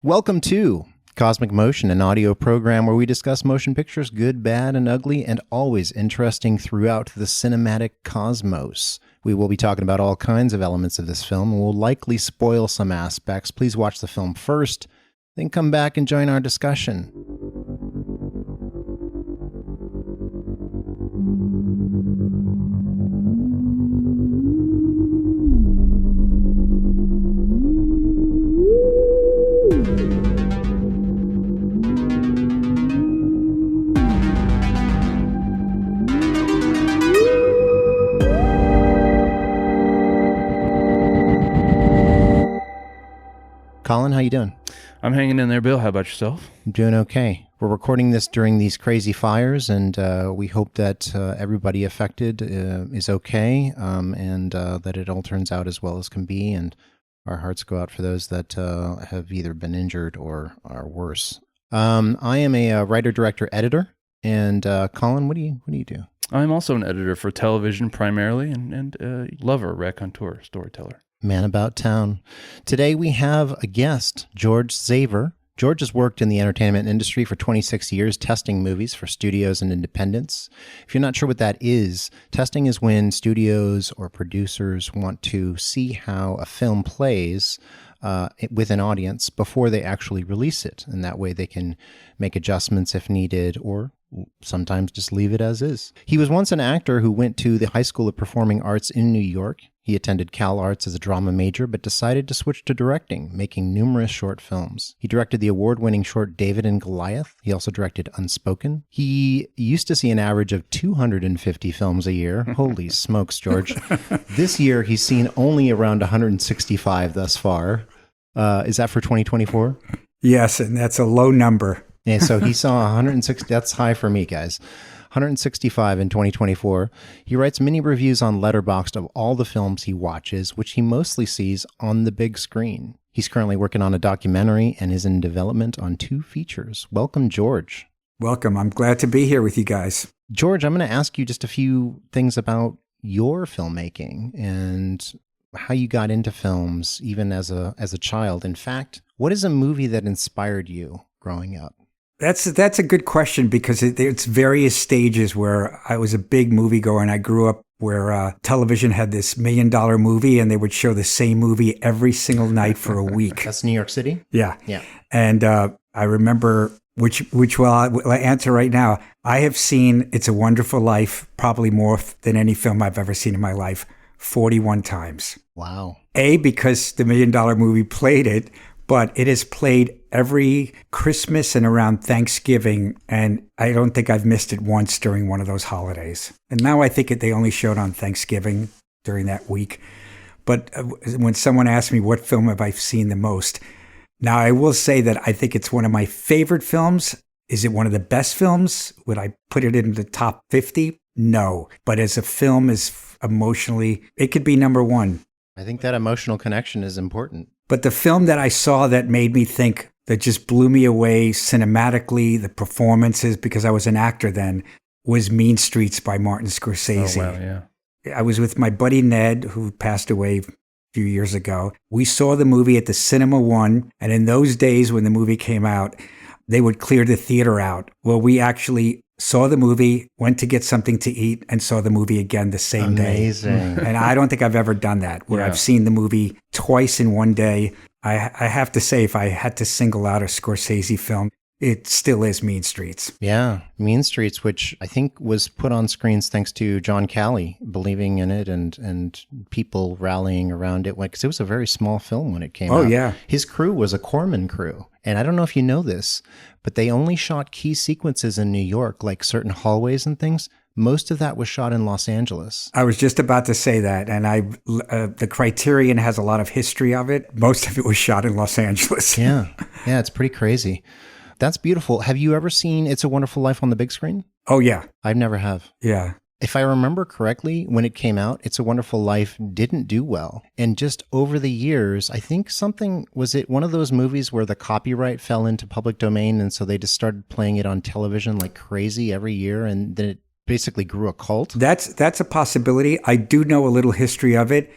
Welcome to Cosmic Motion, an audio program where we discuss motion pictures, good, bad, and ugly, and always interesting throughout the cinematic cosmos. We will be talking about all kinds of elements of this film, and we'll likely spoil some aspects. Please watch the film first, then come back and join our discussion. Colin, how you doing? I'm hanging in there, Bill. How about yourself? I'm doing okay. We're recording this during these crazy fires, and we hope that everybody affected is okay, and that it all turns out as well as can be, and our hearts go out for those that have either been injured or are worse. I am a writer, director, editor, and Colin, what do you do? I'm also an editor for television primarily, and a lover, raconteur, storyteller. Man about town. Today we have a guest, George Zaver. George has worked in the entertainment industry for 26 years, testing movies for studios and independents. If you're not sure what that is, testing is when studios or producers want to see how a film plays with an audience before they actually release it. And that way they can make adjustments if needed, or sometimes just leave it as is. He was once an actor who went to the High School of Performing Arts in New York. He attended Cal Arts as a drama major, but decided to switch to directing, making numerous short films. He directed the award-winning short David and Goliath. He also directed Unspoken. He used to see an average of 250 films a year. Holy smokes, George. This year, he's seen only around 165 thus far. Is that for 2024? Yes, and that's a low number. Yeah, so he saw 160. That's high for me, guys. 165 in 2024. He writes many reviews on Letterboxd of all the films he watches, which he mostly sees on the big screen. He's currently working on a documentary and is in development on 2 features. Welcome, George. Welcome. I'm glad to be here with you guys. George, I'm going to ask you just a few things about your filmmaking and how you got into films, even as a child. In fact, what is a movie that inspired you growing up? That's a good question, because it's various stages where I was a big moviegoer, and I grew up where television had this $1 million movie, and they would show the same movie every single night for a week. That's New York City? Yeah. Yeah. And I remember, which I'll answer right now. I have seen It's a Wonderful Life probably more than any film I've ever seen in my life, 41 times. Wow. Because the $1 million movie played it, but it is played every Christmas and around Thanksgiving, and I don't think I've missed it once during one of those holidays. And now I think they only showed on Thanksgiving during that week. But when someone asks me what film have I seen the most, now I will say that I think it's one of my favorite films. Is it one of the best films? Would I put it in the top 50? No. But as a film, emotionally, it could be number one. I think that emotional connection is important. But the film that I saw that made me think, that just blew me away cinematically, the performances, because I was an actor then, was Mean Streets by Martin Scorsese. Oh, wow, yeah. I was with my buddy Ned, who passed away a few years ago. We saw the movie at the Cinema One, and in those days when the movie came out, they would clear the theater out. Well, we actually saw the movie, went to get something to eat, and saw the movie again the same day. Amazing. And I don't think I've ever done that, where I've seen the movie twice in one day. I have to say, if I had to single out a Scorsese film, it still is Mean Streets. Yeah, Mean Streets, which I think was put on screens thanks to John Calley believing in it and people rallying around it, because it was a very small film when it came out. Oh, yeah. His crew was a Corman crew. And I don't know if you know this, but they only shot key sequences in New York, like certain hallways and things. Most of that was shot in Los Angeles. I was just about to say that, and the Criterion has a lot of history of it. Most of it was shot in Los Angeles. Yeah, it's pretty crazy. That's beautiful. Have you ever seen It's a Wonderful Life on the big screen? Oh, yeah. I've never have. Yeah. If I remember correctly, when it came out, It's a Wonderful Life didn't do well. And just over the years, I think was it one of those movies where the copyright fell into public domain, and so they just started playing it on television like crazy every year, and then it basically grew a cult? That's a possibility. I do know a little history of it.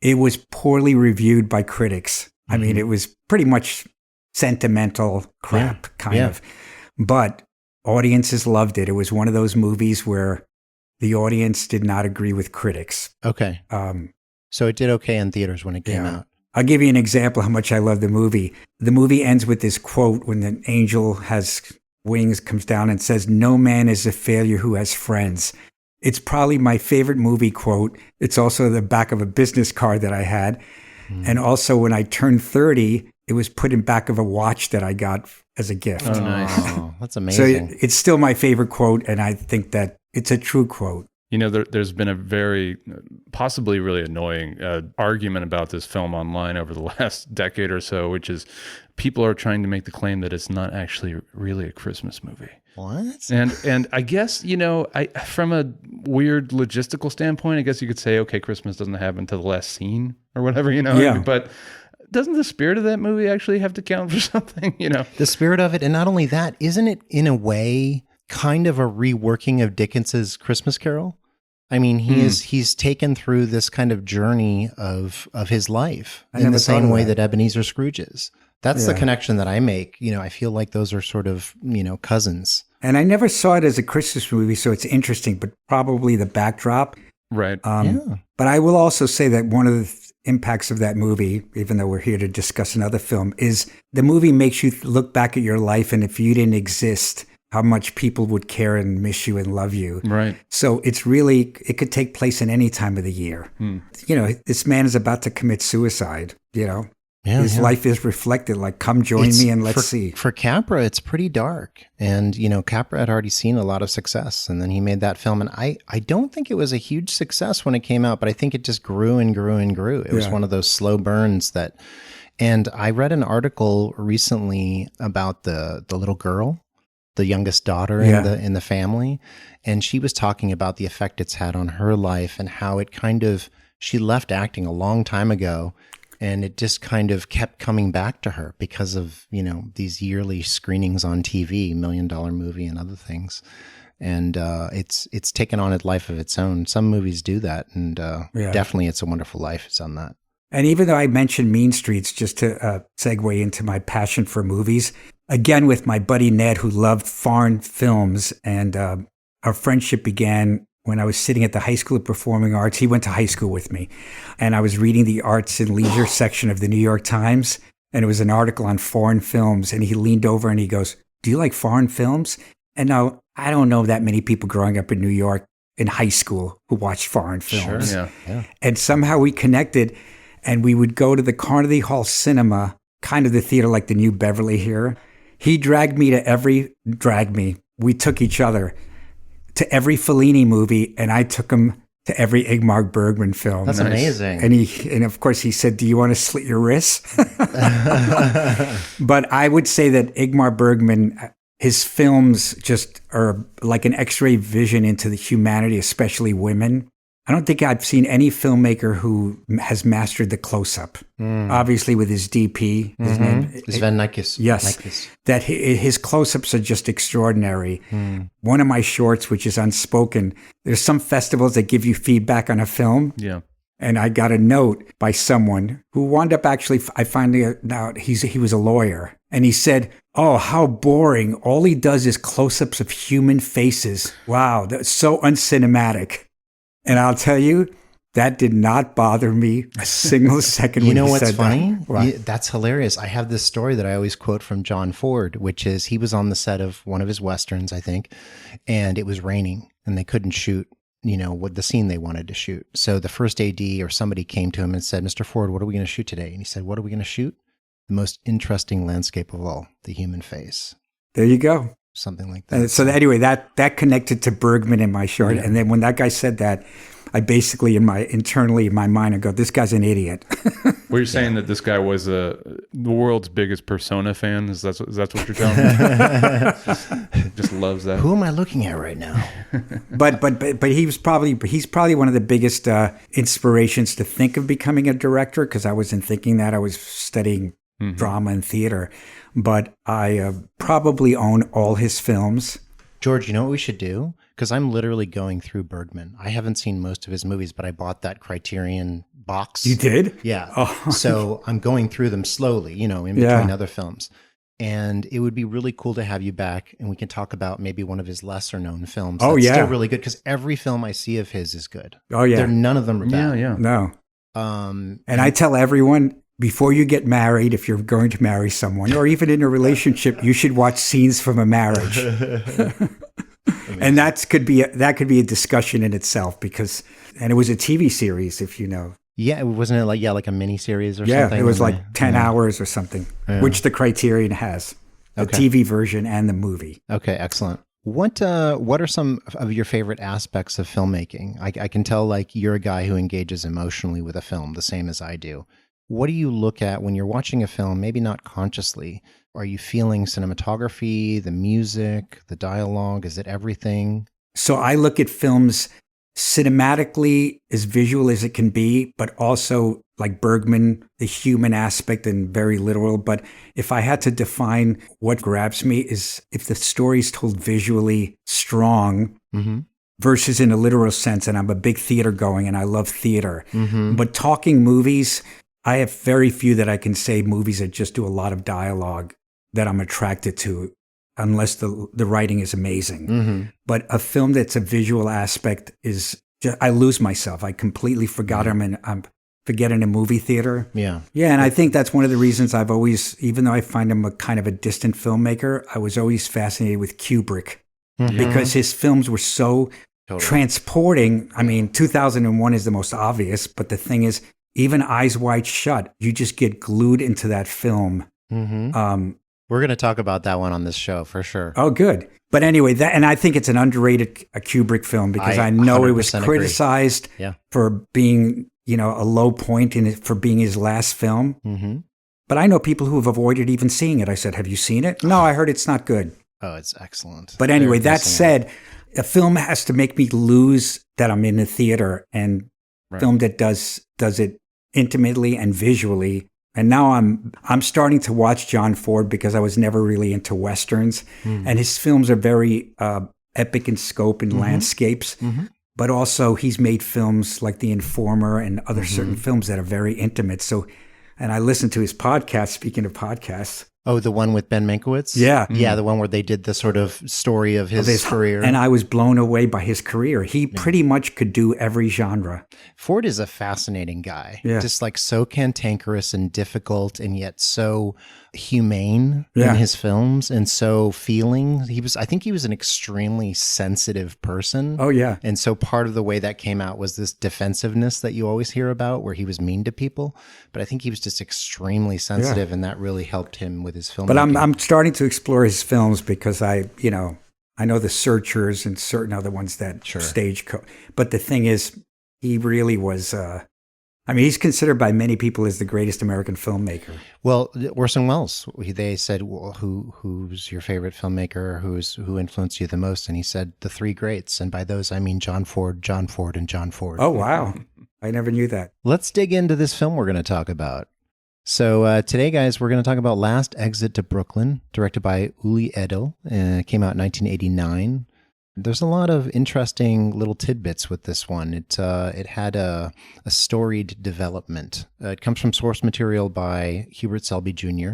It was poorly reviewed by critics. I mean, it was pretty much sentimental crap, kind of. But audiences loved it. It was one of those movies where the audience did not agree with critics. Okay. So it did okay in theaters when it came out. I'll give you an example how much I love the movie. The movie ends with this quote when the angel has wings, comes down and says, "No man is a failure who has friends." It's probably my favorite movie quote. It's also the back of a business card that I had. And also when I turned 30, it was put in back of a watch that I got as a gift. Oh, nice. Oh, that's amazing. So it's still my favorite quote, and I think that it's a true quote. You know, there's been a very, possibly really annoying argument about this film online over the last decade or so, which is people are trying to make the claim that it's not actually really a Christmas movie. What? And I guess, you know, from a weird logistical standpoint, I guess you could say, okay, Christmas doesn't happen until the last scene or whatever, you know. Yeah. But doesn't the spirit of that movie actually have to count for something, you know? The spirit of it, and not only that, isn't it in a way kind of a reworking of Dickens's Christmas Carol? I mean, he's taken through this kind of journey of his life in the same way that Ebenezer Scrooge is. That's the connection that I make. You know, I feel like those are sort of, you know, cousins. And I never saw it as a Christmas movie, so it's interesting, but probably the backdrop. Right. But I will also say that one of the impacts of that movie, even though we're here to discuss another film, is the movie makes you look back at your life, and if you didn't exist, how much people would care and miss you and love you. Right. So it's really, it could take place in any time of the year. You know, this man is about to commit suicide, you know. His life is reflected, like, come join me and let's see. For Capra, it's pretty dark. And, you know, Capra had already seen a lot of success. And then he made that film. And I don't think it was a huge success when it came out, but I think it just grew and grew and grew. It was one of those slow burns that... And I read an article recently about the little girl, the youngest daughter in the family. And she was talking about the effect it's had on her life and how it kind of... She left acting a long time ago. And it just kind of kept coming back to her because of, you know, these yearly screenings on TV, $1 Million Movie and other things. And it's taken on a life of its own. Some movies do that. And definitely It's a Wonderful Life has done that. And even though I mentioned Mean Streets, just to segue into my passion for movies, again, with my buddy Ned, who loved foreign films, and our friendship began when I was sitting at the High School of Performing Arts. He went to high school with me, and I was reading the arts and leisure section of the New York Times, and it was an article on foreign films, and he leaned over and he goes, "Do you like foreign films?" And now, I don't know that many people growing up in New York in high school who watched foreign films. Sure, yeah. And somehow we connected, and we would go to the Carnegie Hall Cinema, kind of the theater like the New Beverly here. He we took each other to every Fellini movie, and I took him to every Ingmar Bergman film. That's amazing. And of course he said, "Do you want to slit your wrists?" But I would say that Ingmar Bergman, his films just are like an X-ray vision into the humanity, especially women. I don't think I've seen any filmmaker who has mastered the close-up. Obviously with his DP, his name, Sven Nykes. Yes, Nykes. that his close-ups are just extraordinary. One of my shorts, which is Unspoken, there's some festivals that give you feedback on a film. Yeah. And I got a note by someone who wound up actually, I find out he was a lawyer. And he said, "Oh, how boring. All he does is close-ups of human faces. Wow, that's so uncinematic." And I'll tell you, that did not bother me a single second. You know what's said funny? That. That's hilarious. I have this story that I always quote from John Ford, which is he was on the set of one of his Westerns, I think, and it was raining and they couldn't shoot, you know, what the scene they wanted to shoot. So the first AD or somebody came to him and said, "Mr. Ford, what are we going to shoot today?" And he said, "What are we going to shoot? The most interesting landscape of all, the human face." There you go. Something like that. So anyway, that connected to Bergman in my short. And then when that guy said that, I basically internally in my mind, I go, "This guy's an idiot." Well, you're saying that this guy was the world's biggest Persona fan? Is that what you're telling me? just loves that. Who am I looking at right now? But he's probably one of the biggest inspirations to think of becoming a director, because I wasn't thinking that. I was studying drama and theater. But I probably own all his films. George, you know what we should do? Because I'm literally going through Bergman. I haven't seen most of his movies, but I bought that Criterion box. You did? Yeah. Oh. So I'm going through them slowly, you know, in between other films. And it would be really cool to have you back, and we can talk about maybe one of his lesser known films. Oh, that's yeah. still really good, because every film I see of his is good. Oh, yeah. None of them are bad. Yeah. No. And I tell everyone, before you get married, if you're going to marry someone, or even in a relationship, you should watch Scenes from a Marriage. And that could be a discussion in itself, and it was a TV series, if you know. Yeah, wasn't it like a mini series or something? Yeah, it was like 10 hours or something, which the Criterion has, the TV version and the movie. Okay, excellent. What are some of your favorite aspects of filmmaking? I can tell like you're a guy who engages emotionally with a film the same as I do. What do you look at when you're watching a film, maybe not consciously? Are you feeling cinematography, the music, the dialogue? Is it everything? So I look at films cinematically as visual as it can be, but also like Bergman, the human aspect and very literal. But if I had to define what grabs me is if the story's told visually strong versus in a literal sense. And I'm a big theater going and I love theater. But talking movies, I have very few that I can say movies that just do a lot of dialogue that I'm attracted to, unless the writing is amazing. But a film that's a visual aspect I lose myself. I completely forgot I'm forgetting a movie theater. Yeah. And I think that's one of the reasons I've always, even though I find him a kind of a distant filmmaker, I was always fascinated with Kubrick because his films were so transporting. I mean, 2001 is the most obvious, but the thing is, even Eyes Wide Shut, you just get glued into that film. We're going to talk about that one on this show for sure. Oh, good. But anyway, and I think it's an underrated Kubrick film because I know it was criticized for being, a low point in it, for being his last film. But I know people who have avoided even seeing it. I said, have you seen it? No, I heard it's not good. Oh, it's excellent. But anyway, that said, a film has to make me lose that I'm in the theater, and film that does it intimately and visually. And now I'm starting to watch John Ford because I was never really into Westerns. And his films are very epic in scope and landscapes. But also he's made films like The Informer and other certain films that are very intimate. So, and I listened to his podcast, speaking of podcasts. Oh, the one with Ben Mankiewicz? Yeah. Yeah, the one where they did the sort of story of his career. And I was blown away by his career. He pretty much could do every genre. Ford is a fascinating guy. Yeah. Just like so cantankerous and difficult and yet so humane in his films and so feeling. I think he was an extremely sensitive person. Oh, yeah. And so part of the way that came out was this defensiveness that you always hear about where he was mean to people. But I think he was just extremely sensitive and that really helped him with his filmmaking. But I'm starting to explore his films because I know The Searchers and certain other ones that Stagecoach. But the thing is, he really was, he's considered by many people as the greatest American filmmaker. Well, Orson Welles, they said, well, who's your favorite filmmaker? Who influenced you the most? And he said the three greats. And by those, I mean John Ford, and John Ford. Oh, wow. I never knew that. Let's dig into this film we're going to talk about. So today, guys, we're going to talk about Last Exit to Brooklyn, directed by Uli Edel. It came out in 1989. There's a lot of interesting little tidbits with this one. It had a storied development. It comes from source material by Hubert Selby Jr.,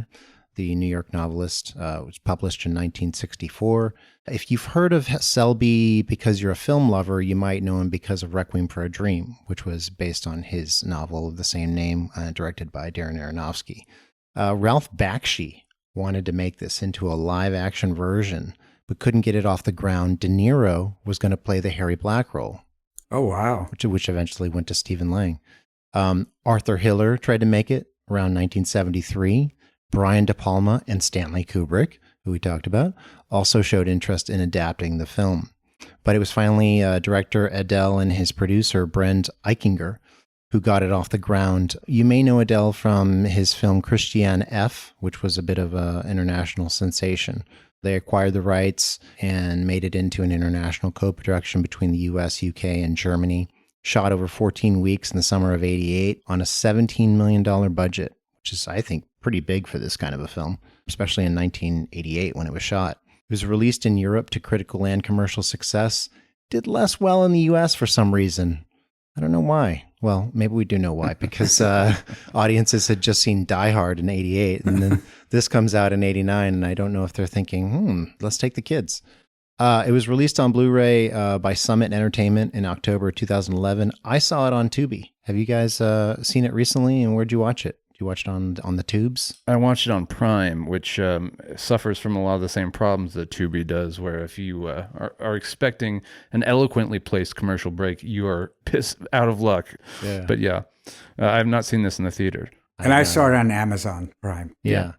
the New York novelist. It was published in 1964. If you've heard of Selby because you're a film lover, you might know him because of Requiem for a Dream, which was based on his novel of the same name, directed by Darren Aronofsky. Ralph Bakshi wanted to make this into a live-action version, but couldn't get it off the ground. De Niro was going to play the Harry Black role. Oh, wow. Which eventually went to Stephen Lang. Arthur Hiller tried to make it around 1973. Brian De Palma and Stanley Kubrick, who we talked about, also showed interest in adapting the film. But it was finally director Edel and his producer, Brent Eichinger, who got it off the ground. You may know Edel from his film Christiane F., which was a bit of an international sensation. They acquired the rights and made it into an international co-production between the US, UK, and Germany. Shot over 14 weeks in the summer of '88 on a $17 million budget, which is, I think, pretty big for this kind of a film, especially in 1988 when it was shot. It was released in Europe to critical and commercial success. Did less well in the US for some reason. I don't know why. Well, maybe we do know why, because audiences had just seen Die Hard in 88, and then this comes out in 89, and I don't know if they're thinking, let's take the kids. It was released on Blu-ray by Summit Entertainment in October 2011. I saw it on Tubi. Have you guys seen it recently, and where'd you watch it? You watched it on the tubes? I watched it on Prime, which suffers from a lot of the same problems that Tubi does, where if you are expecting an eloquently placed commercial break, you are pissed out of luck. Yeah. But yeah, I have not seen this in the theater. And I saw it on Amazon Prime. Yeah.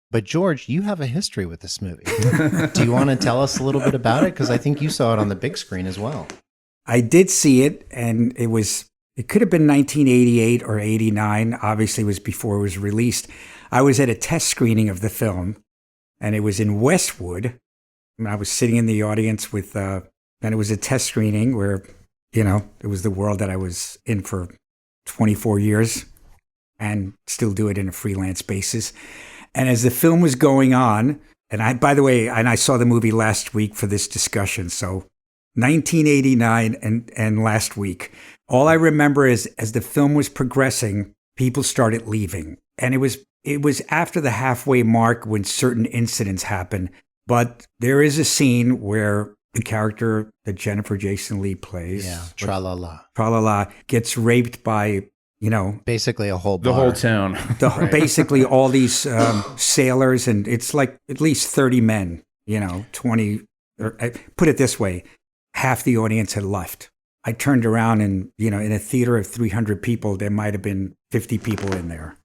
But George, you have a history with this movie. Do you want to tell us a little bit about it? Because I think you saw it on the big screen as well. I did see it, and it could have been 1988 or 89. Obviously, it was before it was released. I was at a test screening of the film, and it was in Westwood. And I was sitting in the audience with, and it was a test screening where, it was the world that I was in for 24 years and still do it in a freelance basis. And as the film was going on, and I saw the movie last week for this discussion. So 1989 and last week. All I remember is as the film was progressing, people started leaving. And it was after the halfway mark when certain incidents happen. But there is a scene where the character that Jennifer Jason Leigh plays, Tra-la-la, gets raped by, basically a whole bar. The whole town. Right. Basically all these sailors, and it's like at least 30 men, 20, or put it this way, half the audience had left. I turned around and, in a theater of 300 people, there might have been 50 people in there,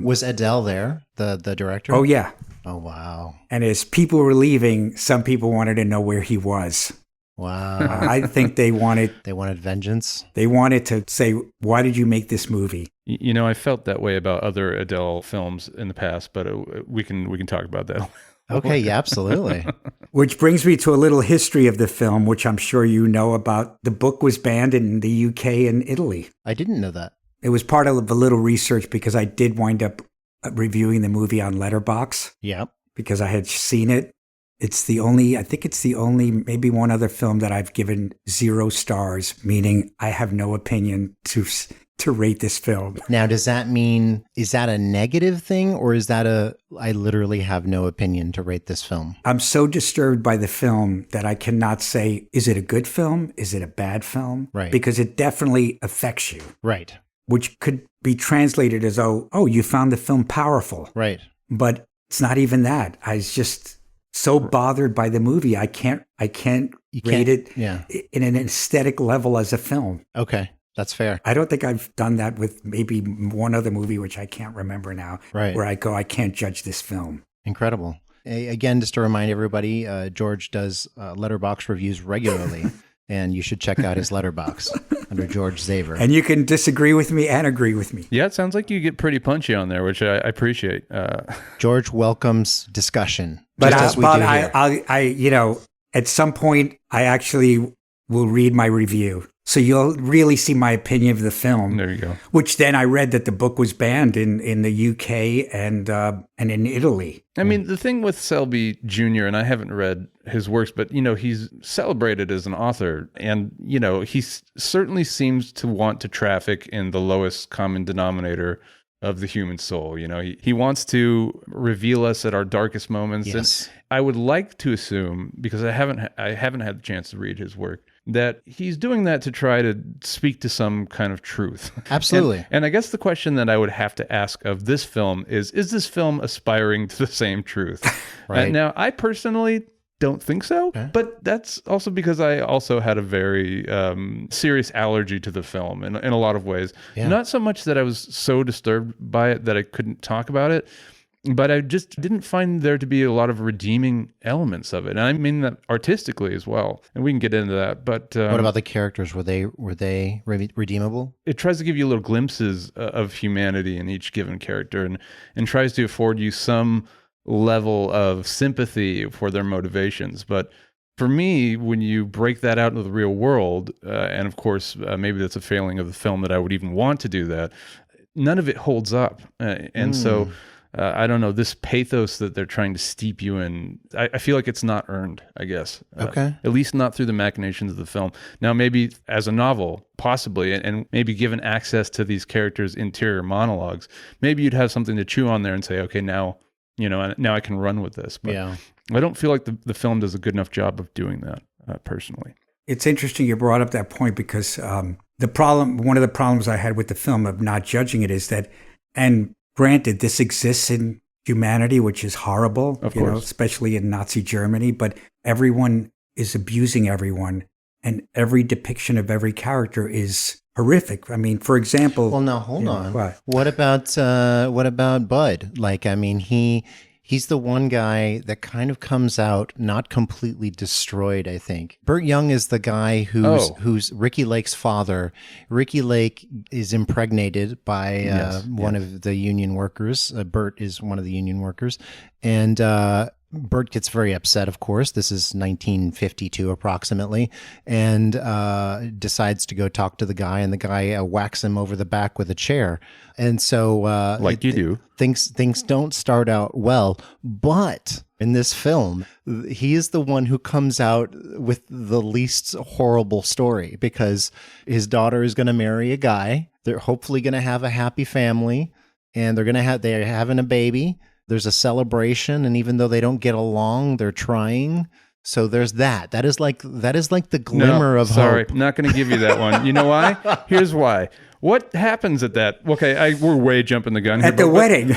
Was Edel there, the director? Oh, yeah. Oh, wow. And as people were leaving, some people wanted to know where he was. Wow. I think they wanted vengeance. They wanted to say, why did you make this movie? I felt that way about other Edel films in the past, but we can talk about that. Okay, yeah, absolutely. Which brings me to a little history of the film, which I'm sure you know about. The book was banned in the UK and Italy. I didn't know that. It was part of a little research because I did wind up reviewing the movie on Letterboxd. Yep. Because I had seen it. I think it's the only, maybe one other film that I've given 0 stars, meaning I have no opinion to rate this film. Now, does that mean, is that a negative thing, or is that I literally have no opinion to rate this film? I'm so disturbed by the film that I cannot say, is it a good film? Is it a bad film? Right. Because it definitely affects you. Right. Which could be translated as, oh, you found the film powerful. Right. But it's not even that. I was just so bothered by the movie. I can't rate it in an aesthetic level as a film. Okay. That's fair. I don't think I've done that with maybe one other movie, which I can't remember now, right, where I go, I can't judge this film. Incredible. Again, just to remind everybody, George does Letterboxd reviews regularly, and you should check out his Letterboxd under George Zaver. And you can disagree with me and agree with me. Yeah, it sounds like you get pretty punchy on there, which I appreciate. George welcomes discussion. But at some point, I actually will read my review. So you'll really see my opinion of the film. There you go. Which then I read that the book was banned in the UK and in Italy. I mean, the thing with Selby Jr., and I haven't read his works, but, he's celebrated as an author. And, he certainly seems to want to traffic in the lowest common denominator of the human soul. He wants to reveal us at our darkest moments. Yes. And I would like to assume, because I haven't had the chance to read his work, that he's doing that to try to speak to some kind of truth. Absolutely. And I guess the question that I would have to ask of this film is this film aspiring to the same truth? Right. Now, I personally don't think so, but that's also because I also had a very serious allergy to the film in a lot of ways. Yeah. Not so much that I was so disturbed by it that I couldn't talk about it, but I just didn't find there to be a lot of redeeming elements of it. And I mean that artistically as well. And we can get into that. But what about the characters? Were they redeemable? It tries to give you little glimpses of humanity in each given character and tries to afford you some level of sympathy for their motivations. But for me, when you break that out into the real world, and of course, maybe that's a failing of the film that I would even want to do that, none of it holds up. So I don't know, this pathos that they're trying to steep you in. I feel like it's not earned, I guess. Okay. At least not through the machinations of the film. Now, maybe as a novel, possibly, and maybe given access to these characters' interior monologues, maybe you'd have something to chew on there and say, okay, now I can run with this. But Yeah. I don't feel like the film does a good enough job of doing that, personally. It's interesting you brought up that point because one of the problems I had with the film of not judging it is that, and granted, this exists in humanity, which is horrible, Of course. especially in Nazi Germany, but everyone is abusing everyone, and every depiction of every character is horrific. I mean, for example... Well, now, hold on. What? What about Bud? Like, I mean, he's the one guy that kind of comes out not completely destroyed, I think. Burt Young is the guy who's Ricki Lake's father. Ricki Lake is impregnated by one of the union workers. Burt is one of the union workers. And Burt gets very upset, of course. This is 1952 approximately, and decides to go talk to the guy, and the guy whacks him over the back with a chair. And so like you do. Things don't start out well, but in this film, he is the one who comes out with the least horrible story, because his daughter is going to marry a guy. They're hopefully going to have a happy family, and they're having a baby. There's a celebration, and even though they don't get along, they're trying. So there's that. That is like the glimmer of hope. Not going to give you that one. You know why? Here's why. What happens at that? Okay, we're way jumping the gun here. At the wedding.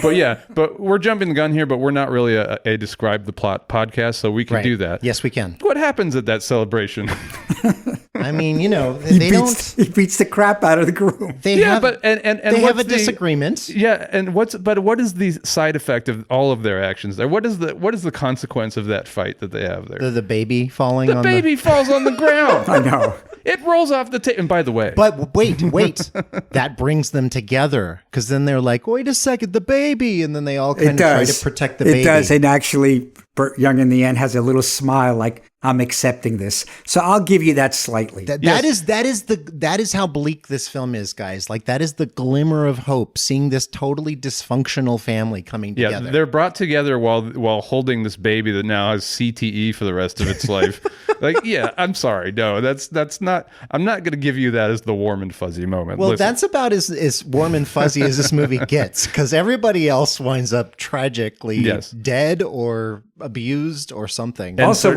But we're jumping the gun here, but we're not really a Describe the Plot podcast, so we can do that. Yes, we can. What happens at that celebration? I mean, he beats the crap out of the groom. They have a disagreement. Yeah, and what is the side effect of all of their actions there? What is the consequence of that fight that they have there? The baby falling on baby falls on the ground. I know. It rolls off the table. And by the way, but wait, that brings them together, because then they're like, wait a second, the baby, and then they all kind of try to protect the baby. It does, and actually, Burt Young in the end has a little smile, like, I'm accepting this. So I'll give you that slightly. That is how bleak this film is, guys. Like, that is the glimmer of hope, seeing this totally dysfunctional family coming together. Yeah, they're brought together while holding this baby that now has CTE for the rest of its life. Like, yeah, I'm sorry. No, that's not, I'm not going to give you that as the warm and fuzzy moment. Well, that's about as warm and fuzzy as this movie gets, because everybody else winds up tragically dead or abused or something. And also,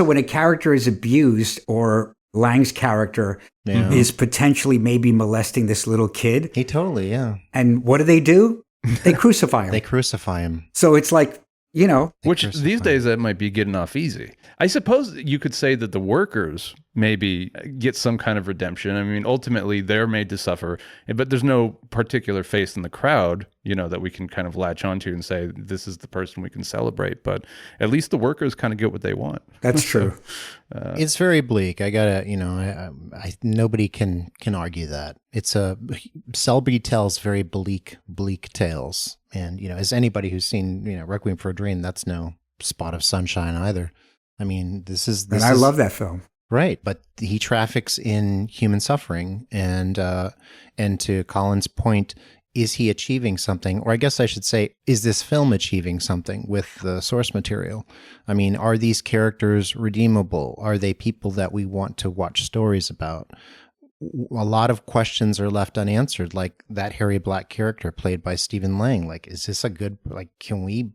when a character is abused, or Lang's character is potentially maybe molesting this little kid. He totally, And what do? They crucify him. They crucify him. So it's like, Which these days that might be getting off easy. I suppose you could say that the workers maybe get some kind of redemption. I mean, ultimately they're made to suffer, but there's no particular face in the crowd, that we can kind of latch onto and say, this is the person we can celebrate. But at least the workers kind of get what they want. That's true. It's very bleak. I gotta, nobody can argue that. Selby tells very bleak tales. And, as anybody who's seen, Requiem for a Dream, that's no spot of sunshine either. I mean, I love that film. Right. But he traffics in human suffering. And to Colin's point, is he achieving something? Or I guess I should say, is this film achieving something with the source material? I mean, are these characters redeemable? Are they people that we want to watch stories about? A lot of questions are left unanswered, like that Harry Black character played by Stephen Lang. Like, is this can we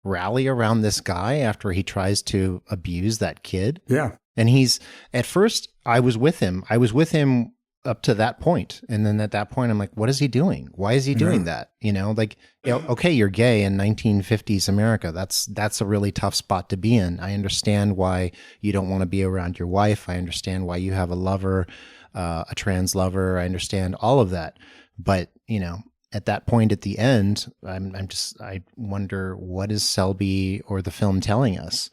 rally around this guy after he tries to abuse that kid? Yeah. And at first I was with him up to that point. And then at that point, I'm like, what is he doing? Why is he doing that? Okay, you're gay in 1950s America. That's a really tough spot to be in. I understand why you don't want to be around your wife. I understand why you have a lover, a trans lover. I understand all of that. But, at that point at the end, I wonder, what is Selby or the film telling us?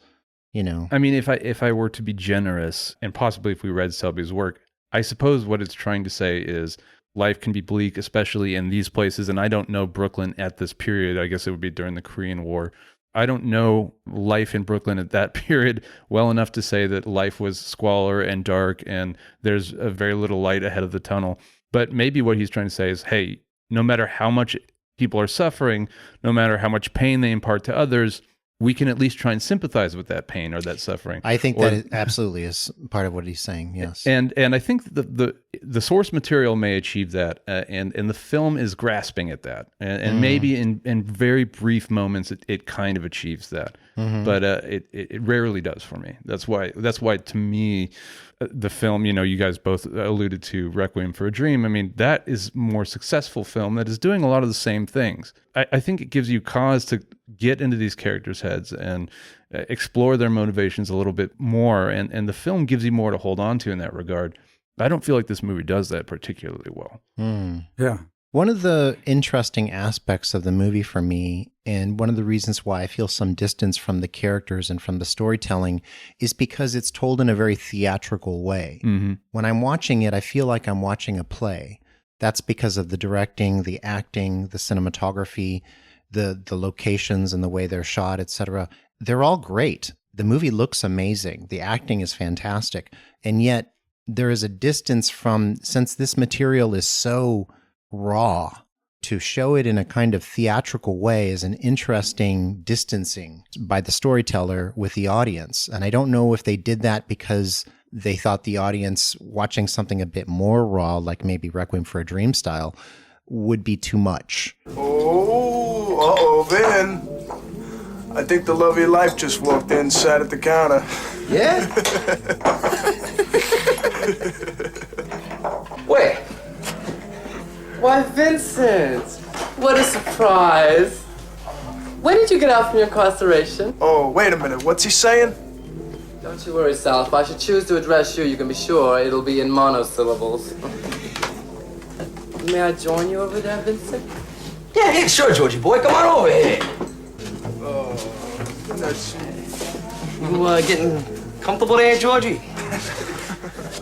I mean, if I were to be generous, and possibly if we read Selby's work, I suppose what it's trying to say is life can be bleak, especially in these places. And I don't know Brooklyn at this period. I guess it would be during the Korean War. I don't know life in Brooklyn at that period well enough to say that life was squalor and dark and there's a very little light ahead of the tunnel. But maybe what he's trying to say is, hey, no matter how much people are suffering, no matter how much pain they impart to others, we can at least try and sympathize with that pain or that suffering. I think that it absolutely is part of what he's saying. Yes, and I think the source material may achieve that, and the film is grasping at that, and maybe in very brief moments it kind of achieves that, but it rarely does for me. That's why to me, the film, you guys both alluded to Requiem for a Dream. I mean, that is a more successful film that is doing a lot of the same things. I think it gives you cause to get into these characters' heads and explore their motivations a little bit more, and the film gives you more to hold on to in that regard. I don't feel like this movie does that particularly well. Yeah. One of the interesting aspects of the movie for me, and one of the reasons why I feel some distance from the characters and from the storytelling, is because it's told in a very theatrical way. When I'm watching it, I feel like I'm watching a play. That's because of the directing, the acting, the cinematography, the locations and the way they're shot, etc. They're all great. The movie looks amazing. The acting is fantastic. And yet there is a distance from, since this material is so raw, to show it in a kind of theatrical way is an interesting distancing by the storyteller with the audience. And I don't know if they did that because they thought the audience watching something a bit more raw, like maybe Requiem for a Dream style, would be too much. Oh, Ben. I think the love of your life just walked in, sat at the counter. Yeah? Wait. Why, Vincent, what a surprise. When did you get out from your incarceration? Oh, wait a minute. What's he saying? Don't you worry, Sal. If I should choose to address you, you can be sure it'll be in monosyllables. May I join you over there, Vincent? Yeah, sure, Georgie boy. Come on over here. That's... You getting comfortable there, Georgie?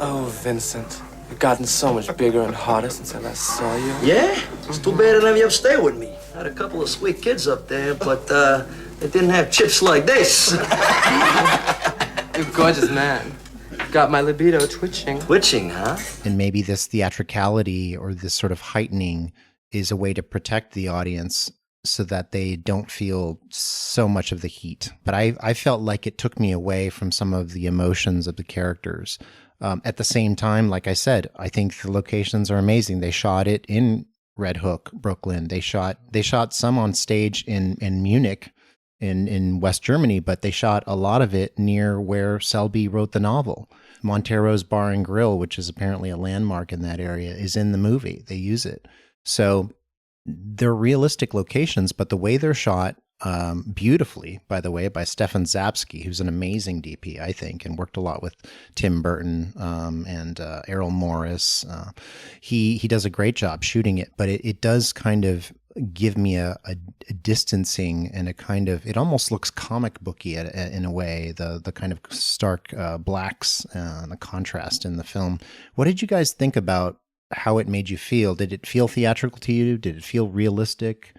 Oh, Vincent. You've gotten so much bigger and hotter since I last saw you. Yeah? It's too bad I didn't have you upstay with me. I had a couple of sweet kids up there, but they didn't have chips like this. You're a gorgeous man. Got my libido twitching. Twitching, huh? And maybe this theatricality or this sort of heightening is a way to protect the audience so that they don't feel so much of the heat. But I felt like it took me away from some of the emotions of the characters. At the same time, like I said, I think the locations are amazing. They shot it in Red Hook, Brooklyn. They shot some on stage in Munich, in West Germany, but they shot a lot of it near where Selby wrote the novel. Montero's Bar and Grill, which is apparently a landmark in that area, is in the movie. They use it. So they're realistic locations, but the way they're shot, beautifully, by the way, by Stefan Zapsky, who's an amazing DP, I think, and worked a lot with Tim Burton and Errol Morris. He does a great job shooting it, but it does kind of give me a distancing and a kind of, it almost looks comic booky in a way, the kind of stark blacks and the contrast in the film. What did you guys think about how it made you feel? Did it feel theatrical to you? Did it feel realistic?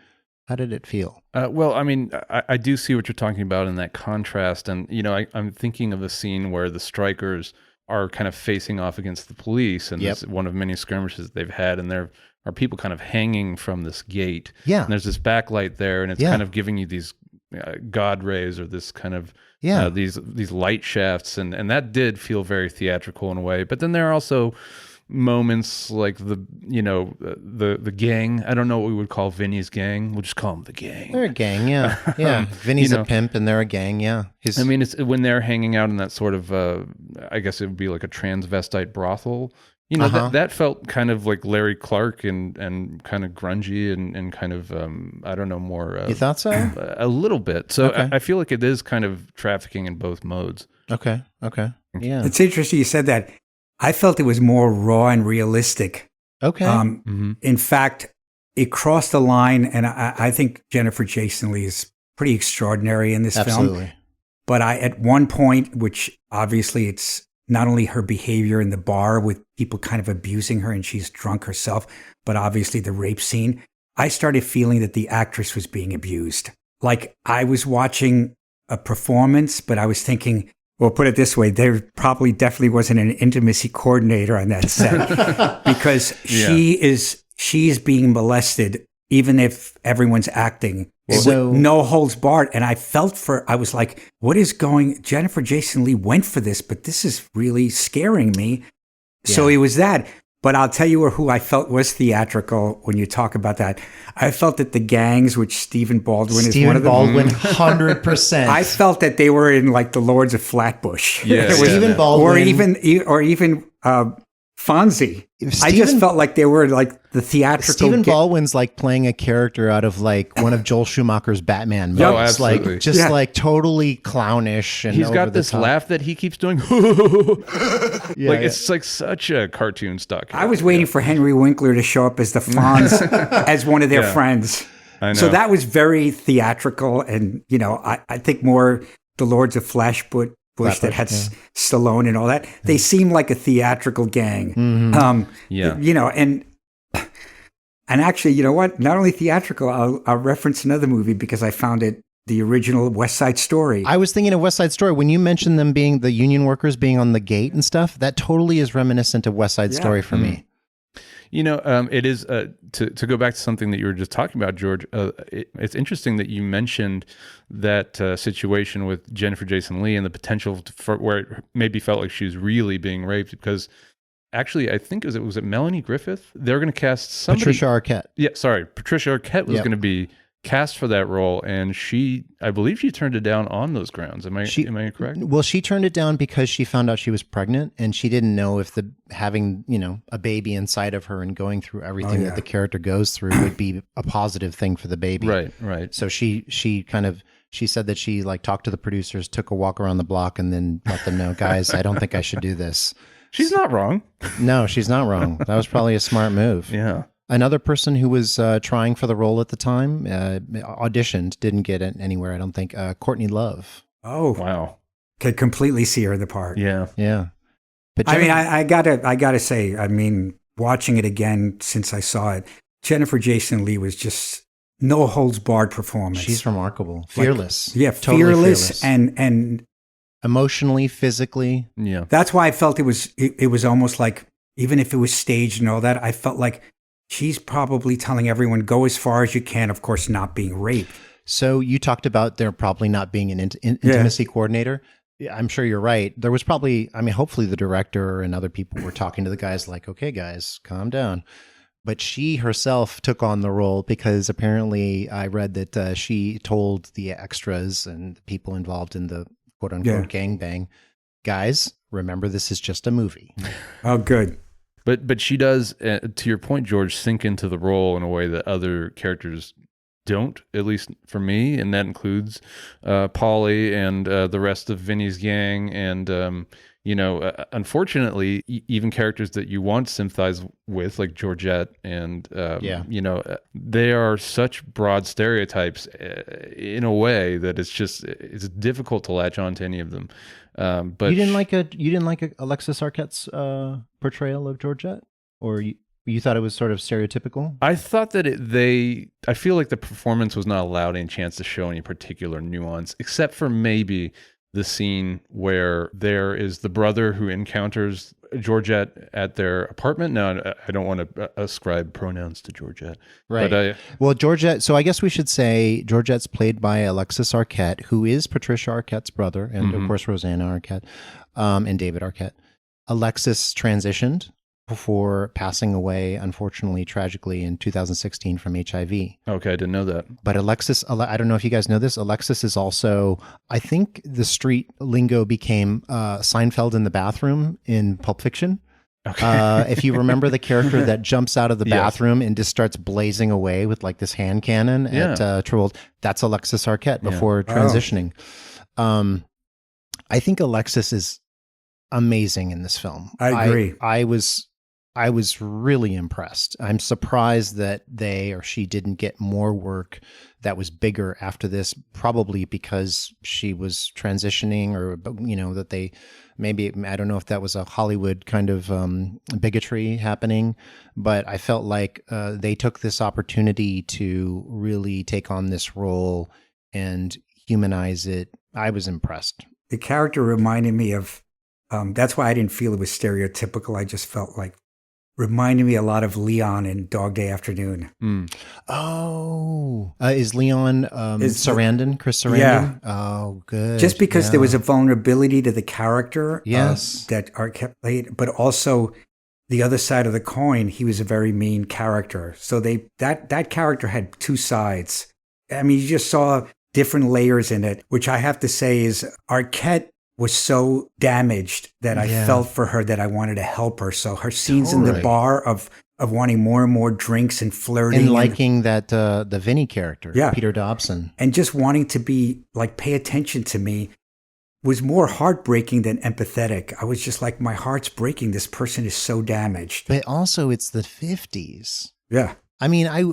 How did it feel? Well, I mean, I do see what you're talking about in that contrast. And, I'm thinking of the scene where the strikers are kind of facing off against the police. And this is one of many skirmishes they've had. And there are people kind of hanging from this gate. Yeah. And there's this backlight there. And it's kind of giving you these God rays or this kind of, these light shafts. And that did feel very theatrical in a way. But then there are also moments like the gang. I don't know what we would call Vinny's gang. We'll just call them the gang. They're a gang, yeah. Yeah. Vinny's a pimp and they're a gang, yeah. I mean, it's when they're hanging out in that sort of, I guess it would be like a transvestite brothel. That felt kind of like Larry Clark and kind of grungy and kind of, I don't know, more. You thought so? A little bit. So I feel like it is kind of trafficking in both modes. Okay. Yeah. It's interesting you said that. I felt it was more raw and realistic. Okay. In fact, it crossed the line, and I think Jennifer Jason Leigh is pretty extraordinary in this film. But at one point, which obviously it's not only her behavior in the bar with people kind of abusing her and she's drunk herself, but obviously the rape scene, I started feeling that the actress was being abused. Like I was watching a performance, but I was thinking, well, put it this way, there probably definitely wasn't an intimacy coordinator on that set because she is being molested even if everyone's acting. So- No holds barred. And I was like, Jennifer Jason Leigh went for this, but this is really scaring me. So it was that. But I'll tell you who I felt was theatrical when you talk about that. I felt that the gangs, which Stephen Baldwin is one of them. Stephen Baldwin, 100%. I felt that they were in like the Lords of Flatbush. Yeah, Stephen Baldwin. Or even Fonzie. I just felt like they were like the theatrical. Stephen Baldwin's like playing a character out of like one of Joel Schumacher's Batman movies. Oh, absolutely. Like just like totally clownish and he's got over the this top. laugh that he keeps doing. It's like such a cartoon stock. I was waiting for Henry Winkler to show up as the Fonz, as one of their friends. I know. So that was very theatrical, and I think more the Lords of Flatbush that had Stallone and all that. They seemed like a theatrical gang. And actually, you know what? Not only theatrical, I'll reference another movie because I found it the original West Side Story. I was thinking of West Side Story. When you mentioned them being the union workers being on the gate and stuff, that totally is reminiscent of West Side Story for me. It is to go back to something that you were just talking about, George. It's interesting that you mentioned that situation with Jennifer Jason Leigh and the potential for where it maybe felt like she was really being raped. Because actually, I think was it Melanie Griffith? They're going to cast somebody. Patricia Arquette. Yeah, sorry, Patricia Arquette was going to be cast for that role, and I believe she turned it down on those grounds. Am I correct? Well, she turned it down because she found out she was pregnant, and she didn't know if having a baby inside of her and going through everything that the character goes through would be a positive thing for the baby. Right. So she said that she like talked to the producers, took a walk around the block, and then let them know, guys, I don't think I should do this. She's not wrong. No, she's not wrong. That was probably a smart move. Yeah. Another person who was trying for the role at the time, auditioned, didn't get it anywhere, I don't think, Courtney Love. Oh, wow. Could completely see her in the part. Yeah. Yeah. But I gotta say, watching it again since I saw it, Jennifer Jason Leigh was just no holds barred performance. She's remarkable. Fearless. Totally fearless. And emotionally, physically. Yeah. That's why I felt it was almost like, even if it was staged and all that, I felt like she's probably telling everyone, go as far as you can, of course, not being raped. So you talked about there probably not being an intimacy coordinator. I'm sure you're right. There was probably, hopefully the director and other people were talking to the guys like, okay, guys, calm down. But she herself took on the role because apparently I read that she told the extras and the people involved in the quote unquote gangbang, guys, remember this is just a movie. Oh, good. But she does, to your point, George, sink into the role in a way that other characters don't, at least for me, and that includes Paulie and the rest of Vinny's gang, and unfortunately, even characters that you want to sympathize with, like Georgette, and they are such broad stereotypes in a way that it's difficult to latch on to any of them. But you didn't like Alexis Arquette's portrayal of Georgette, or you thought it was sort of stereotypical? I thought that I feel like the performance was not allowed any chance to show any particular nuance, except for maybe the scene where there is the brother who encounters Georgette at their apartment. Now, I don't want to ascribe pronouns to Georgette. Right. Well, Georgette, so I guess we should say Georgette's played by Alexis Arquette, who is Patricia Arquette's brother, and of course, Rosanna Arquette, and David Arquette. Alexis transitioned before passing away, unfortunately, tragically, in 2016 from HIV. Okay, I didn't know that. But Alexis, I don't know if you guys know this, Alexis is also, I think the street lingo became Seinfeld in the bathroom in Pulp Fiction. Okay. If you remember the character that jumps out of the bathroom and just starts blazing away with like this hand cannon at Travolta, that's Alexis Arquette before transitioning. I think Alexis is amazing in this film. I agree. I was really impressed. I'm surprised that they or she didn't get more work that was bigger after this, probably because she was transitioning, or, that they maybe, I don't know if that was a Hollywood kind of bigotry happening, but I felt like they took this opportunity to really take on this role and humanize it. I was impressed. The character reminded me of, that's why I didn't feel it was stereotypical. I just felt like reminded me a lot of Leon in Dog Day Afternoon. Oh, is Leon Sarandon, Chris Sarandon? Yeah. Oh, good. Just because there was a vulnerability to the character Yes. that Arquette played, but also the other side of the coin, he was a very mean character. So that character had two sides. I mean, you just saw different layers in it, which I have to say is Arquette was so damaged that I felt for her, that I wanted to help her. So her scenes in the bar of wanting more and more drinks and flirting. And liking that the Vinny character, Peter Dobson. And just wanting to be like, pay attention to me, was more heartbreaking than empathetic. I was just like, my heart's breaking. This person is so damaged. But also it's the 50s. Yeah. I mean, I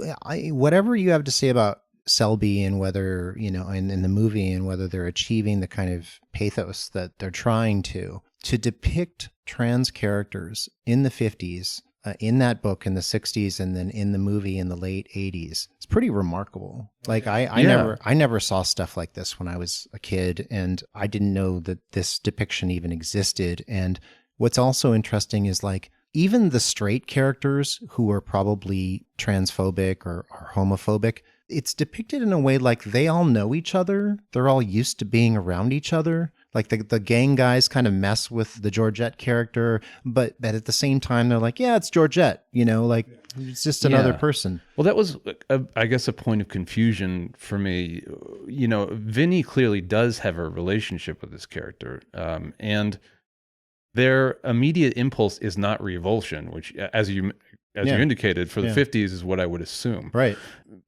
whatever you have to say about Selby and whether, in the movie, and whether they're achieving the kind of pathos that they're trying to depict trans characters in the 50s, in that book in the 60s, and then in the movie in the late 80s. It's pretty remarkable. Like I never saw stuff like this when I was a kid, and I didn't know that this depiction even existed. And what's also interesting is like, even the straight characters who are probably transphobic or homophobic, it's depicted in a way like they all know each other. They're all used to being around each other. Like the gang guys kind of mess with the Georgette character, but at the same time, they're like, yeah, it's Georgette, like it's just another person. Well, that was, I guess, a point of confusion for me. Vinny clearly does have a relationship with this character. And their immediate impulse is not revulsion, which, as you indicated, for the 50s is what I would assume. Right.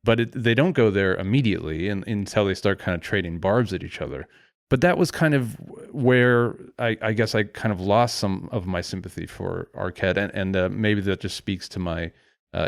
But they don't go there immediately until they start kind of trading barbs at each other. But that was kind of where I guess I kind of lost some of my sympathy for Arquette, and maybe that just speaks to my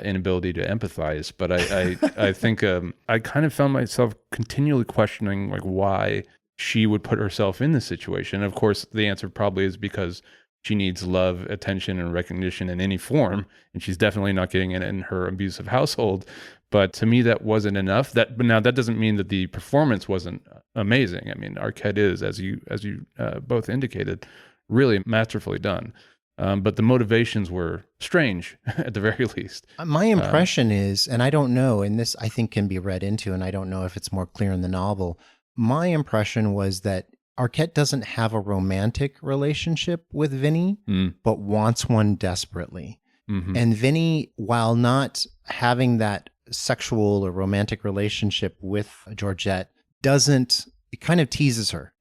inability to empathize. But I think I kind of found myself continually questioning like why she would put herself in this situation. And of course, the answer probably is because she needs love, attention, and recognition in any form, and she's definitely not getting it in her abusive household. But to me, that wasn't enough. But now that doesn't mean that the performance wasn't amazing. I mean, Arquette is, as you both indicated, really masterfully done. But the motivations were strange, at the very least. My impression is, and I don't know, and this I think can be read into, and I don't know if it's more clear in the novel. My impression was that Arquette doesn't have a romantic relationship with Vinny, but wants one desperately. Mm-hmm. And Vinny, while not having that sexual or romantic relationship with Georgette, it kind of teases her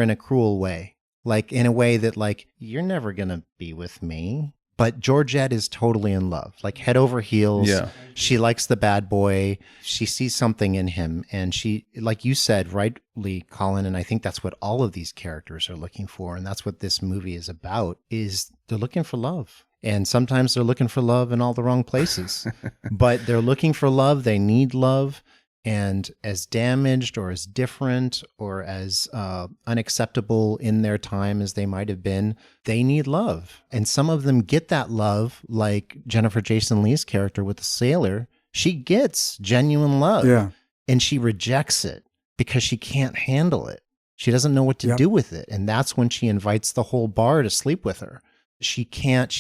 in a cruel way. Like in a way that like, you're never going to be with me. But Georgette is totally in love, like head over heels. Yeah. She likes the bad boy. She sees something in him. And she, like you said, rightly, Colin, and I think that's what all of these characters are looking for. And that's what this movie is about, is they're looking for love. And sometimes they're looking for love in all the wrong places. But they're looking for love. They need love. And as damaged or as different or as unacceptable in their time as they might have been, they need love. And some of them get that love, like Jennifer Jason Leigh's character with the sailor. She gets genuine love. Yeah. And she rejects it because she can't handle it. She doesn't know what to do with it. And that's when she invites the whole bar to sleep with her. She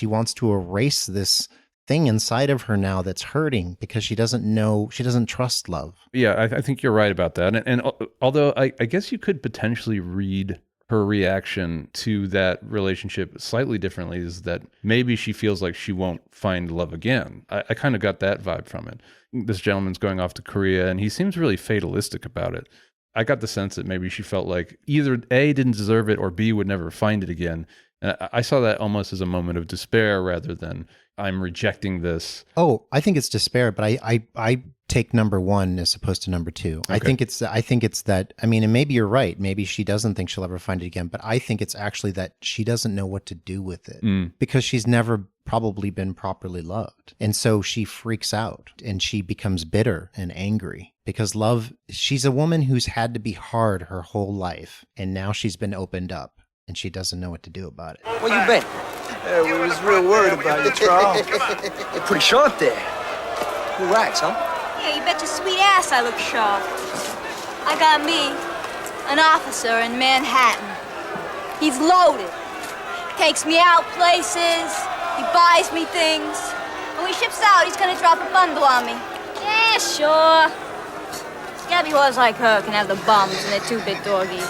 wants to erase this thing inside of her now that's hurting because she doesn't trust love. Yeah, I think you're right about that. And although I guess you could potentially read her reaction to that relationship slightly differently, is that maybe she feels like she won't find love again. I kind of got that vibe from it. This gentleman's going off to Korea and he seems really fatalistic about it. I got the sense that maybe she felt like either A, didn't deserve it, or B, would never find it again. And I saw that almost as a moment of despair rather than I'm rejecting this. Oh, I think it's despair, but I take number one as opposed to number two. Okay. I think it's that, I mean, and maybe you're right. Maybe she doesn't think she'll ever find it again, but I think it's actually that she doesn't know what to do with it because she's never probably been properly loved. And so she freaks out and she becomes bitter and angry because she's a woman who's had to be hard her whole life. And now she's been opened up and she doesn't know what to do about it. Where you been? Yeah, we was real worried about your trial. You're pretty sharp there. Cool racks, huh? Yeah, you bet your sweet ass I look sharp. I got me an officer in Manhattan. He's loaded. Takes me out places, He buys me things. When he ships out, he's gonna drop a bundle on me. Yeah, sure. Scabby whores like her can have the bums and their 2 big doggies.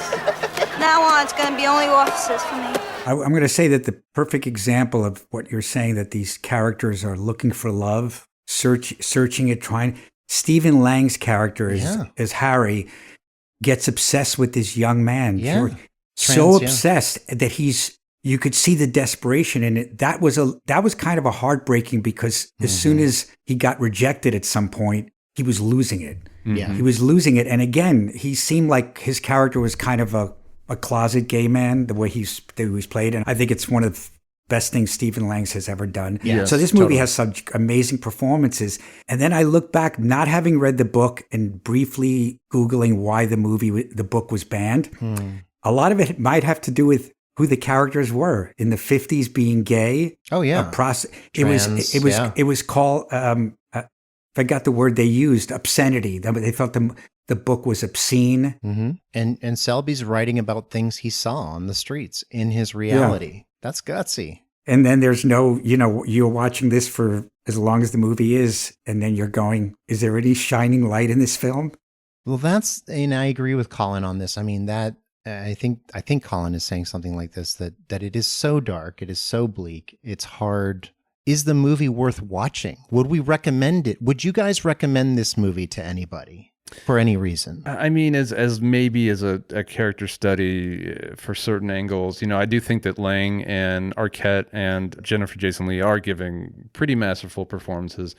From now on, it's gonna be only officers for me. I'm going to say that the perfect example of what you're saying, that these characters are looking for love, searching it, trying. Stephen Lang's character as Harry gets obsessed with this young man. Yeah. So obsessed that you could see the desperation in it. That was kind of a heartbreaking, because as soon as he got rejected at some point, he was losing it. Yeah. He was losing it. And again, he seemed like his character was kind of a closet gay man, the way he was played. And I think it's one of the best things Stephen Lang has ever done. Yes, so this movie has such amazing performances. And then I look back, not having read the book and briefly Googling why the book was banned. A lot of it might have to do with who the characters were in the 50s being gay. Oh yeah. It was called, I forgot the word they used, obscenity. They felt the book was obscene. Mm-hmm. And Selby's writing about things he saw on the streets in his reality. Yeah. That's gutsy. And then there's no, you're watching this for as long as the movie is, and then you're going, is there any shining light in this film? Well, and I agree with Colin on this. I mean, I think Colin is saying something like this, that it is so dark, it is so bleak, it's hard. Is the movie worth watching? Would we recommend it? Would you guys recommend this movie to anybody for any reason? I mean, as maybe as a character study for certain angles, I do think that Lang and Arquette and Jennifer Jason Leigh are giving pretty masterful performances.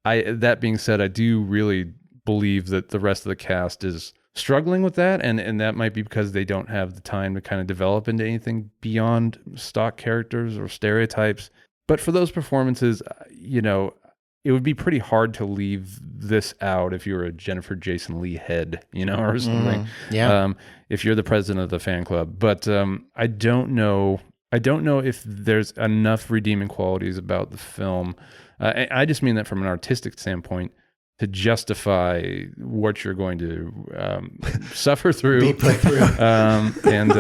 That being said, I do really believe that the rest of the cast is struggling with that, and that might be because they don't have the time to kind of develop into anything beyond stock characters or stereotypes. But for those performances, it would be pretty hard to leave this out if you're a Jennifer Jason Leigh head, or something. Yeah. If you're the president of the fan club. But I don't know if there's enough redeeming qualities about the film. I just mean that from an artistic standpoint, to justify what you're going to suffer through. Be put through. And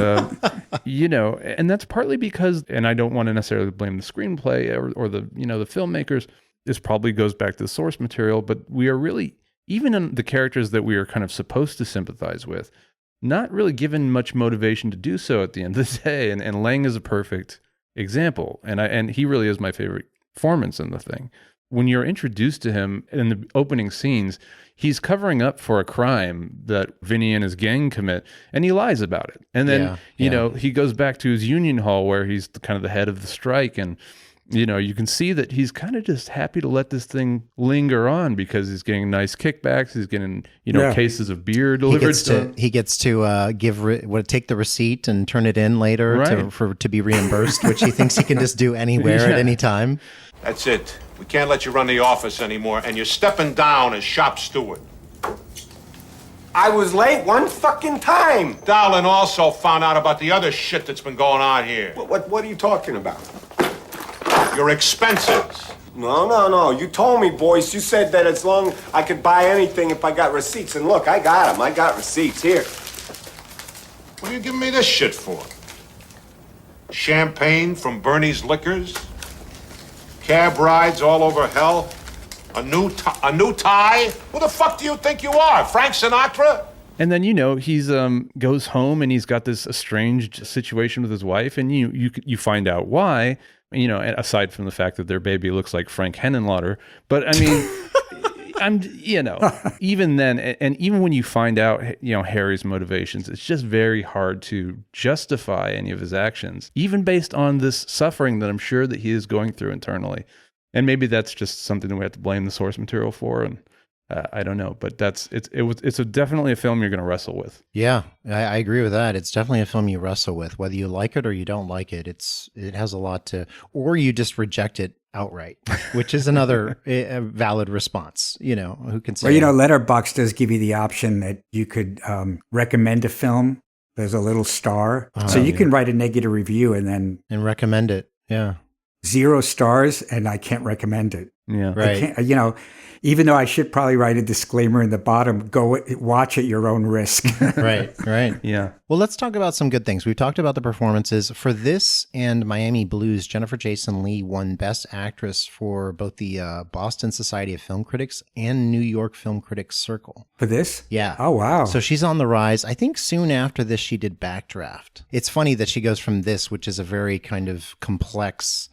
that's partly because, and I don't want to necessarily blame the screenplay or the filmmakers. This probably goes back to the source material, but we are really, even in the characters that we are kind of supposed to sympathize with, not really given much motivation to do so at the end of the day. And Lang is a perfect example. And he really is my favorite performance in the thing. When you're introduced to him in the opening scenes, he's covering up for a crime that Vinny and his gang commit, and he lies about it. And then, he goes back to his union hall where he's kind of the head of the strike, and you can see that he's kind of just happy to let this thing linger on because he's getting nice kickbacks. He's getting, cases of beer delivered to him. He gets to take the receipt and turn it in later to be reimbursed, which he thinks he can just do anywhere at any time. That's it. We can't let you run the office anymore, and you're stepping down as shop steward. I was late one fucking time. Dowling also found out about the other shit that's been going on here. What are you talking about? Your expenses. No. You told me, Boyce. You said that as long I could buy anything if I got receipts. And look, I got them. I got receipts here. What are you giving me this shit for? Champagne from Bernie's Liquors? Cab rides all over hell? A new tie? Who the fuck do you think you are, Frank Sinatra? And then he's goes home and he's got this estranged situation with his wife, and you find out why. Aside from the fact that their baby looks like Frank Henenlotter, but I mean, even then, and even when you find out, Harry's motivations, it's just very hard to justify any of his actions, even based on this suffering that I'm sure that he is going through internally. And maybe that's just something that we have to blame the source material for. And I don't know, but it's definitely a film you're going to wrestle with. Yeah, I agree with that. It's definitely a film you wrestle with, whether you like it or you don't like it. It has a lot or you just reject it outright, which is another valid response. Who can say? Well, Letterboxd does give you the option that you could recommend a film. There's a little star, so you can write a negative review and recommend it. Yeah, 0 stars, and I can't recommend it. Yeah. I can't, even though I should probably write a disclaimer in the bottom, go watch at your own risk. Right. Yeah. Well, let's talk about some good things. We've talked about the performances. For this and Miami Blues, Jennifer Jason Leigh won Best Actress for both the Boston Society of Film Critics and New York Film Critics Circle. For this? Yeah. Oh, wow. So she's on the rise. I think soon after this, she did Backdraft. It's funny that she goes from this, which is a very kind of complex,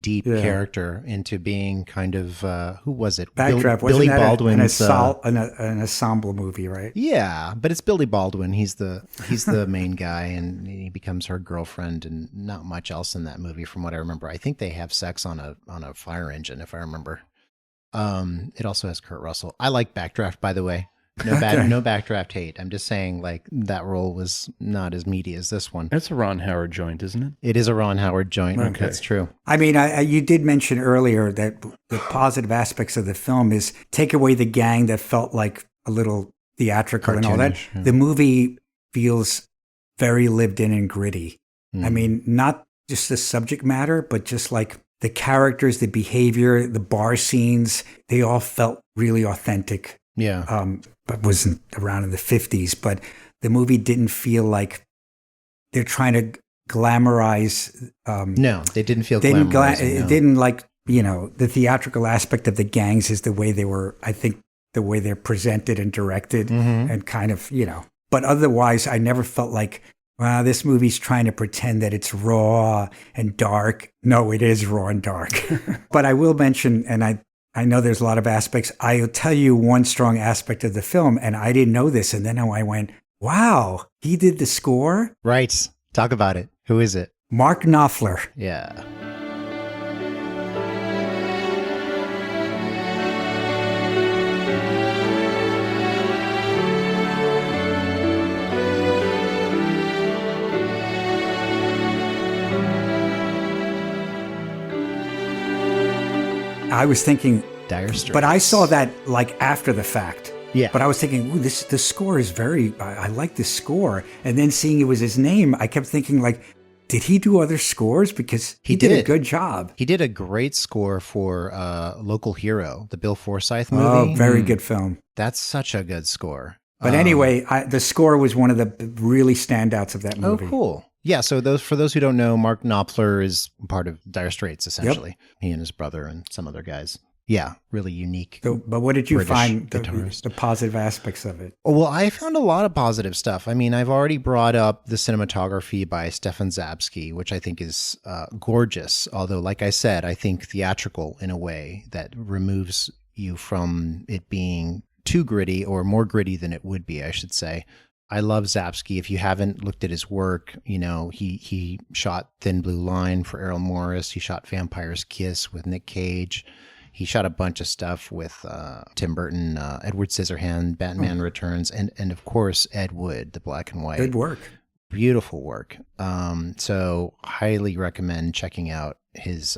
deep character, into being kind of, who was it? Backdraft, Billy wasn't that Baldwin's an ensemble movie, right? Yeah, but it's Billy Baldwin. He's the main guy, and he becomes her girlfriend, and not much else in that movie from what I remember. I think they have sex on a fire engine, if I remember. It also has Kurt Russell. I like Backdraft, by the way. No Backdraft hate. I'm just saying, like, that role was not as meaty as this one. It's a Ron Howard joint, isn't it? It is a Ron Howard joint. Okay. That's true. I mean, you did mention earlier that the positive aspects of the film is take away the gang that felt like a little theatrical and all that. Cartoonish, yeah. The movie feels very lived in and gritty. I mean, not just the subject matter, but just like the characters, the behavior, the bar scenes, they all felt really authentic. Yeah. But wasn't around in the 50s, but the movie didn't feel like they're trying to glamorize. No, they didn't feel glamorizing. It didn't, like, the theatrical aspect of the gangs is the way they were, I think, the way they're presented and directed and kind of, but otherwise I never felt like, wow, this movie's trying to pretend that it's raw and dark. No, it is raw and dark. But I will mention, and I know there's a lot of aspects. I'll tell you one strong aspect of the film, and I didn't know this. And then I went, wow, he did the score? Right. Talk about it. Who is it? Mark Knopfler. Yeah. I was thinking, Dire Straits. but I saw that like after the fact. Yeah. But I was thinking, ooh, the score is I like this score. And then seeing it was his name, I kept thinking, like, did he do other scores? Because he did a good job. He did a great score for Local Hero, the Bill Forsyth movie. Oh, very good film. That's such a good score. But anyway, the score was one of the really standouts of that movie. Oh, cool. Yeah, so for those who don't know, Mark Knopfler is part of Dire Straits, essentially. Yep. He and his brother and some other guys. Yeah, really unique. But what did you British find guitarist. the positive aspects of it? Well, I found a lot of positive stuff. I mean, I've already brought up the cinematography by Stefan Zabsky, which I think is gorgeous. Although, like I said, I think theatrical in a way that removes you from it being too gritty, or more gritty than it would be, I should say. I love Zabsky. If you haven't looked at his work, he shot Thin Blue Line for Errol Morris. He shot Vampire's Kiss with Nick Cage. He shot a bunch of stuff with Tim Burton, Edward Scissorhand, Batman Returns, and of course, Ed Wood, the black and white. Good work. Beautiful work. So highly recommend checking out his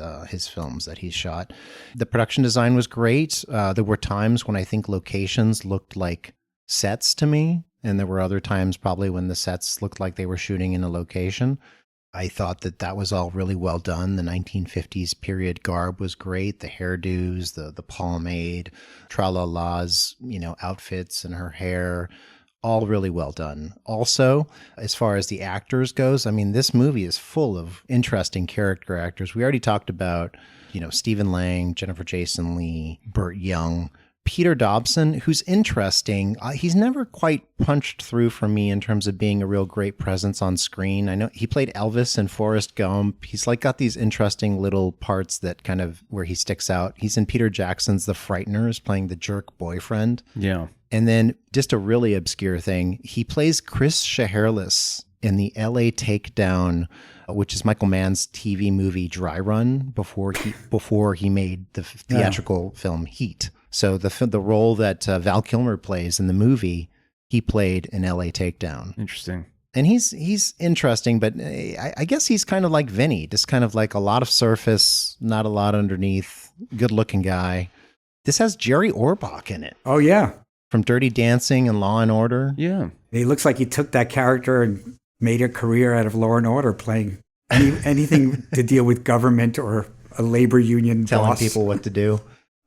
films that he's shot. The production design was great. There were times when I think locations looked like sets to me, and there were other times probably when the sets looked like they were shooting in a location. I thought that was all really well done. The 1950s period garb was great. The hairdos, the pomade, Tra-la-la's, outfits and her hair, all really well done. Also, as far as the actors goes, I mean, this movie is full of interesting character actors. We already talked about, Stephen Lang, Jennifer Jason Leigh, Burt Young, Peter Dobson, who's interesting. He's never quite punched through for me in terms of being a real great presence on screen. I know he played Elvis in Forrest Gump. He's like got these interesting little parts that kind of where he sticks out. He's in Peter Jackson's The Frighteners, playing the jerk boyfriend. Yeah. And then just a really obscure thing, he plays Chris Shaharless in the LA Takedown, which is Michael Mann's TV movie Dry Run before he made the theatrical film Heat. So the role that Val Kilmer plays in the movie, he played in LA Takedown. Interesting. And he's interesting, but I guess he's kind of like Vinny, just kind of like a lot of surface, not a lot underneath, good looking guy. This has Jerry Orbach in it. Oh, yeah. From Dirty Dancing and Law and Order. Yeah. He looks like he took that character and made a career out of Law and Order, playing anything to deal with government or a labor union Telling boss. people what to do.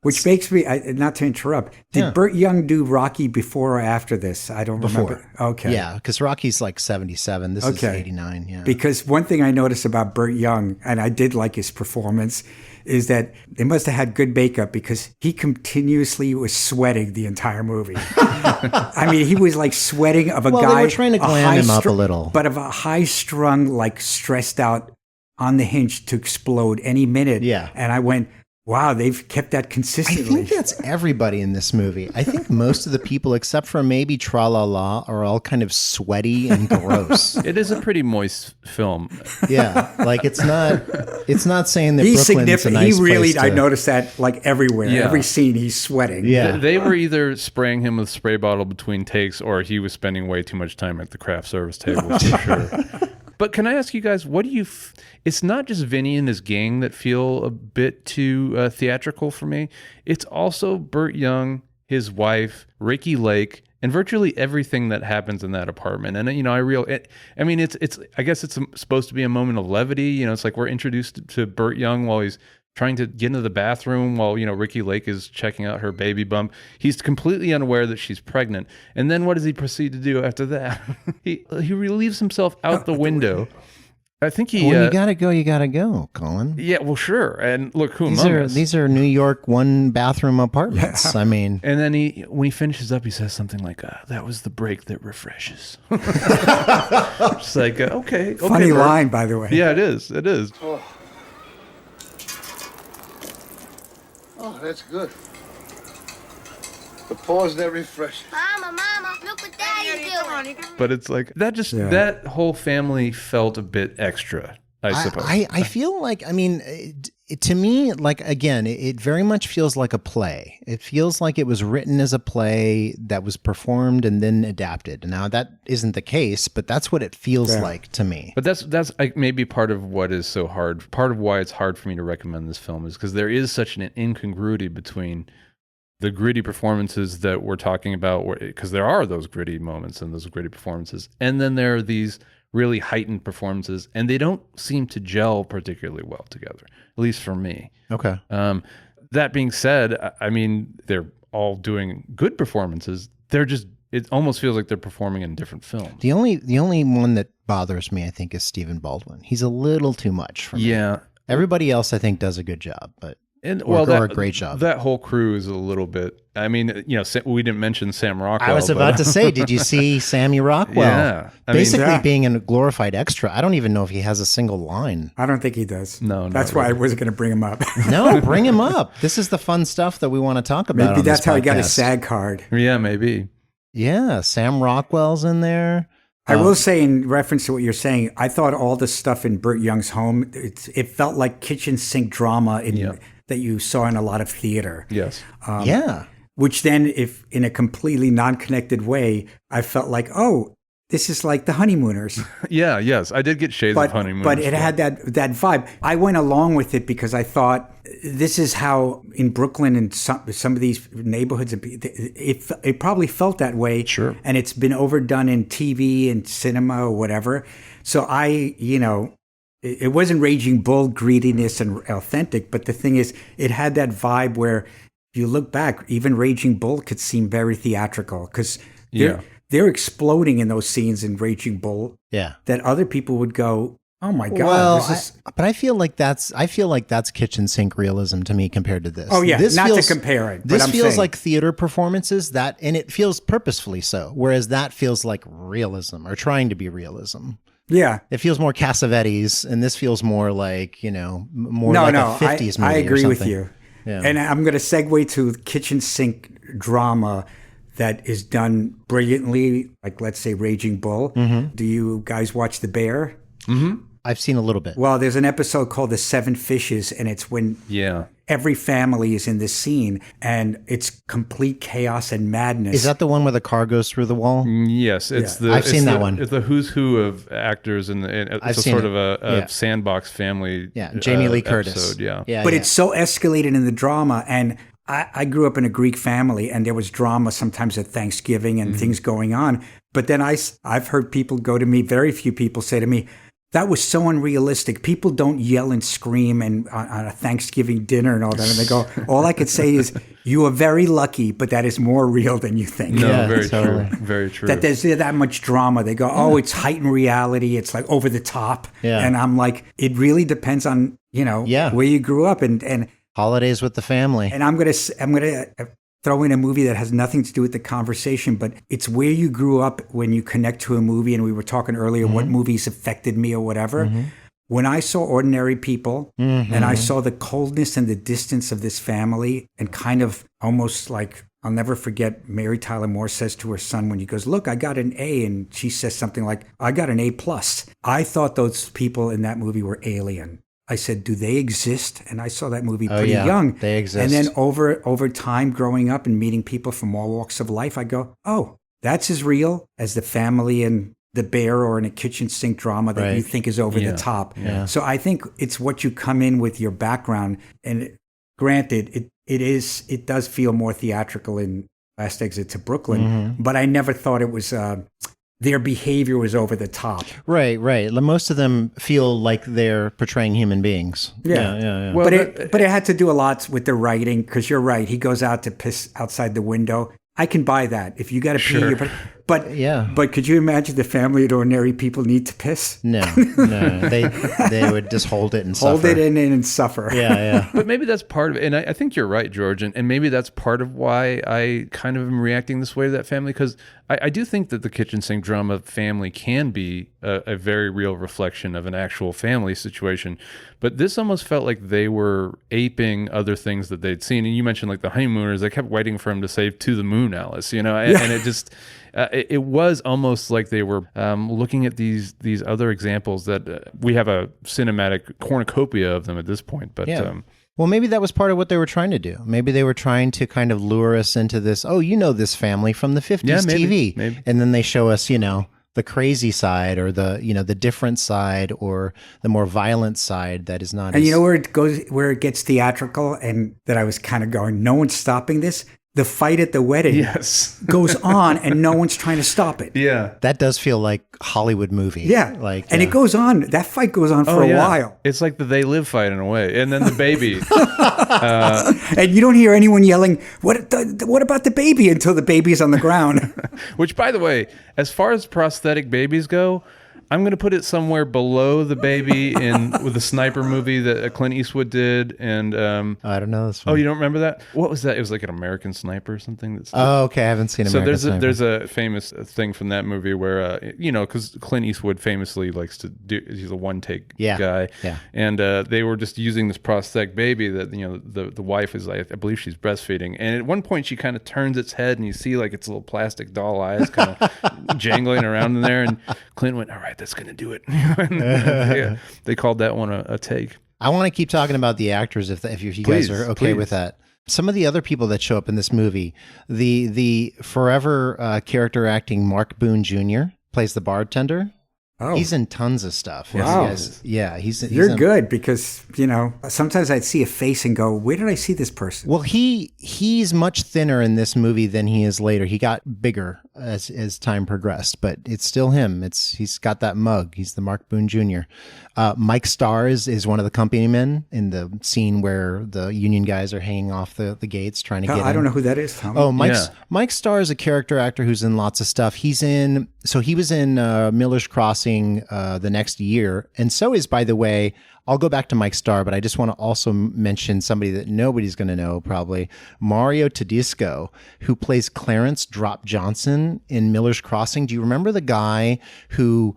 Which makes me, not to interrupt, did Burt Young do Rocky before or after this? I don't remember. Okay. Yeah, because Rocky's like 77. This is 89. Yeah. Because one thing I noticed about Burt Young, and I did like his performance, is that they must have had good makeup because he continuously was sweating the entire movie. I mean, he was like sweating of a guy. They were trying to glam him up a little. But of a high-strung, like stressed out, on the hinge to explode any minute. Yeah. And I went, wow, they've kept that consistently. I think that's everybody in this movie. I think most of the people, except for maybe Tra-La-La, are all kind of sweaty and gross. It is a pretty moist film. Yeah, like it's not saying that He's Brooklyn's a nice He really, place I noticed that like everywhere. Yeah. Every scene he's sweating. Yeah. They were either spraying him with a spray bottle between takes or he was spending way too much time at the craft service table for sure. But can I ask you guys, what do you... It's not just Vinny and his gang that feel a bit too theatrical for me. It's also Burt Young, his wife, Ricki Lake, and virtually everything that happens in that apartment. And, you know, it's I guess it's supposed to be a moment of levity. You know, it's like we're introduced to Burt Young while he's trying to get into the bathroom while, you know, Ricki Lake is checking out her baby bump. He's completely unaware that she's pregnant. And then what does he proceed to do after that? he relieves himself out the window. I think he... When you gotta go, you gotta go, Colin. Yeah, well, sure. And look, these are New York one-bathroom apartments. I mean... And then when he finishes up, he says something like, that was the break that refreshes. It's like, okay. Funny line, by the way. Yeah, it is. It is. Oh, that's good. The pause that refresh. Mama, look what Daddy's doing. But it's like, that whole family felt a bit extra, I suppose. I feel like, I mean, to me, like, again, it very much feels like a play. It feels like it was written as a play that was performed and then adapted. Now, that isn't the case, but that's what it feels like to me. But that's maybe part of what is so hard. Part of why it's hard for me to recommend this film is because there is such an incongruity between the gritty performances that we're talking about, because there are those gritty moments and those gritty performances, and then there are these really heightened performances, and they don't seem to gel particularly well together, at least for me. Okay. That being said, I mean, they're all doing good performances. It almost feels like they're performing in different films. The only one that bothers me, I think, is Stephen Baldwin. He's a little too much for me. Yeah. Everybody else, I think, does a good job, but... or a great job. That whole crew is a little bit... I mean, you know, we didn't mention Sam Rockwell. I was about to say, did you see Sammy Rockwell? Yeah. Basically being a glorified extra. I don't even know if he has a single line. I don't think he does. No. That's why I wasn't going to bring him up. No, bring him up. This is the fun stuff that we want to talk about. Maybe that's how he got his SAG card. Yeah, maybe. Yeah, Sam Rockwell's in there. I will say, in reference to what you're saying, I thought all the stuff in Burt Young's home, it felt like kitchen sink drama that you saw in a lot of theater. Yes. Which then, if in a completely non-connected way, I felt like, oh, this is like the Honeymooners. Yes. I did get shades of Honeymooners. But it had that vibe. I went along with it because I thought this is how in Brooklyn and some of these neighborhoods, it probably felt that way. Sure. And it's been overdone in TV and cinema or whatever. So it wasn't Raging Bull greediness and authentic, but the thing is, it had that vibe where if you look back, even Raging Bull could seem very theatrical because they're exploding in those scenes in Raging Bull. Yeah, that other people would go, "Oh my god!" Well, but I feel like that's kitchen sink realism to me compared to this. Oh yeah, this not to compare it. This feels like theater performances and it feels purposefully so. Whereas that feels like realism or trying to be realism. Yeah. It feels more Cassavetes, and this feels more like, more like a 50s movie. I agree or with you. Yeah. And I'm going to segue to kitchen sink drama that is done brilliantly, like, let's say, Raging Bull. Mm-hmm. Do you guys watch The Bear? Mm-hmm. I've seen a little bit. Well, there's an episode called The Seven Fishes, and it's when every family is in this scene, and it's complete chaos and madness. Is that the one where the car goes through the wall? Yes, I've seen that one. It's the who's who of actors, and it's sort of a sandbox family. Yeah, Jamie Lee Curtis. Episode, but it's so escalated in the drama, and I grew up in a Greek family, and there was drama sometimes at Thanksgiving and things going on. But then I've heard people go to me, very few people say to me, That was so unrealistic. People don't yell and scream and on a Thanksgiving dinner and all that. And they go, all I could say is, you are very lucky, but that is more real than you think. No, very true. Very true. That there's that much drama. They go, oh, it's heightened reality. It's like over the top. Yeah. And I'm like, it really depends on, where you grew up and holidays with the family. And I'm gonna throw in a movie that has nothing to do with the conversation, but it's where you grew up when you connect to a movie. And we were talking earlier what movies affected me or whatever. When I saw Ordinary People and I saw the coldness and the distance of this family and kind of almost like, I'll never forget Mary Tyler Moore says to her son when he goes, look, I got an A. And she says something like, I got an A+. I thought those people in that movie were alien. I said, do they exist? And I saw that movie pretty young. They exist. And then over time, growing up and meeting people from all walks of life, I go, oh, that's as real as the family and the bear or in a kitchen sink drama that you think is over the top. Yeah. So I think it's what you come in with your background. And granted, it does feel more theatrical in Last Exit to Brooklyn, but I never thought it was... their behavior was over the top. Right. Most of them feel like they're portraying human beings. Yeah. Well, but it had to do a lot with the writing, because you're right. He goes out to piss outside the window. I can buy that. If you got to pee, but could you imagine the family at Ordinary People need to piss? No. They would just hold it and suffer. Hold it in and suffer. Yeah. But maybe that's part of it. And I think you're right, George. And maybe that's part of why I kind of am reacting this way to that family. Because I do think that the kitchen sink drama family can be a very real reflection of an actual family situation. But this almost felt like they were aping other things that they'd seen. And you mentioned like the honeymooners. They kept waiting for him to say, to the moon, Alice, and it just... it was almost like they were looking at these other examples that we have a cinematic cornucopia of them at this point. But well, maybe that was part of what they were trying to do. Maybe they were trying to kind of lure us into this. Oh, this family from the 50s TV, maybe. And then they show us, the crazy side or the the different side or the more violent side that is not. And where it gets theatrical, and that I was kind of going, no one's stopping this. The fight at the wedding goes on and no one's trying to stop it. Yeah. That does feel like Hollywood movie. Yeah. It goes on. That fight goes on for a while. It's like the They Live fight in a way. And then the baby. And you don't hear anyone yelling, what about the baby, until the baby is on the ground. Which, by the way, as far as prosthetic babies go, I'm going to put it somewhere below the baby with the sniper movie that Clint Eastwood did. And I don't know this one. Oh, you don't remember that? What was that? It was like an American Sniper or something. Okay. I haven't seen American Sniper. So there's a famous thing from that movie where, because Clint Eastwood famously likes to do, he's a one-take guy. Yeah. And they were just using this prosthetic baby that, the wife is, I believe she's breastfeeding. And at one point she kind of turns its head and you see like its little plastic doll eyes kind of jangling around in there. And Clint went, all right, that's going to do it. They called that one a take. I want to keep talking about the actors if you guys are okay with that. Some of the other people that show up in this movie, the forever character acting Mark Boone Jr. plays the bartender. Oh. He's in tons of stuff. Wow. You're good because, sometimes I'd see a face and go, where did I see this person? Well, he's much thinner in this movie than he is later. He got bigger as time progressed, but it's still him. He's got that mug. He's the Mark Boone Jr. Mike Starr is one of the company men in the scene where the union guys are hanging off the gates trying to get in. I don't know who that is, Tom. Oh, Mike Starr is a character actor who's in lots of stuff. He was in Miller's Crossing the next year. And so is, by the way, I'll go back to Mike Starr, but I just want to also mention somebody that nobody's going to know probably, Mario Tedesco, who plays Clarence Drop Johnson in Miller's Crossing. Do you remember the guy who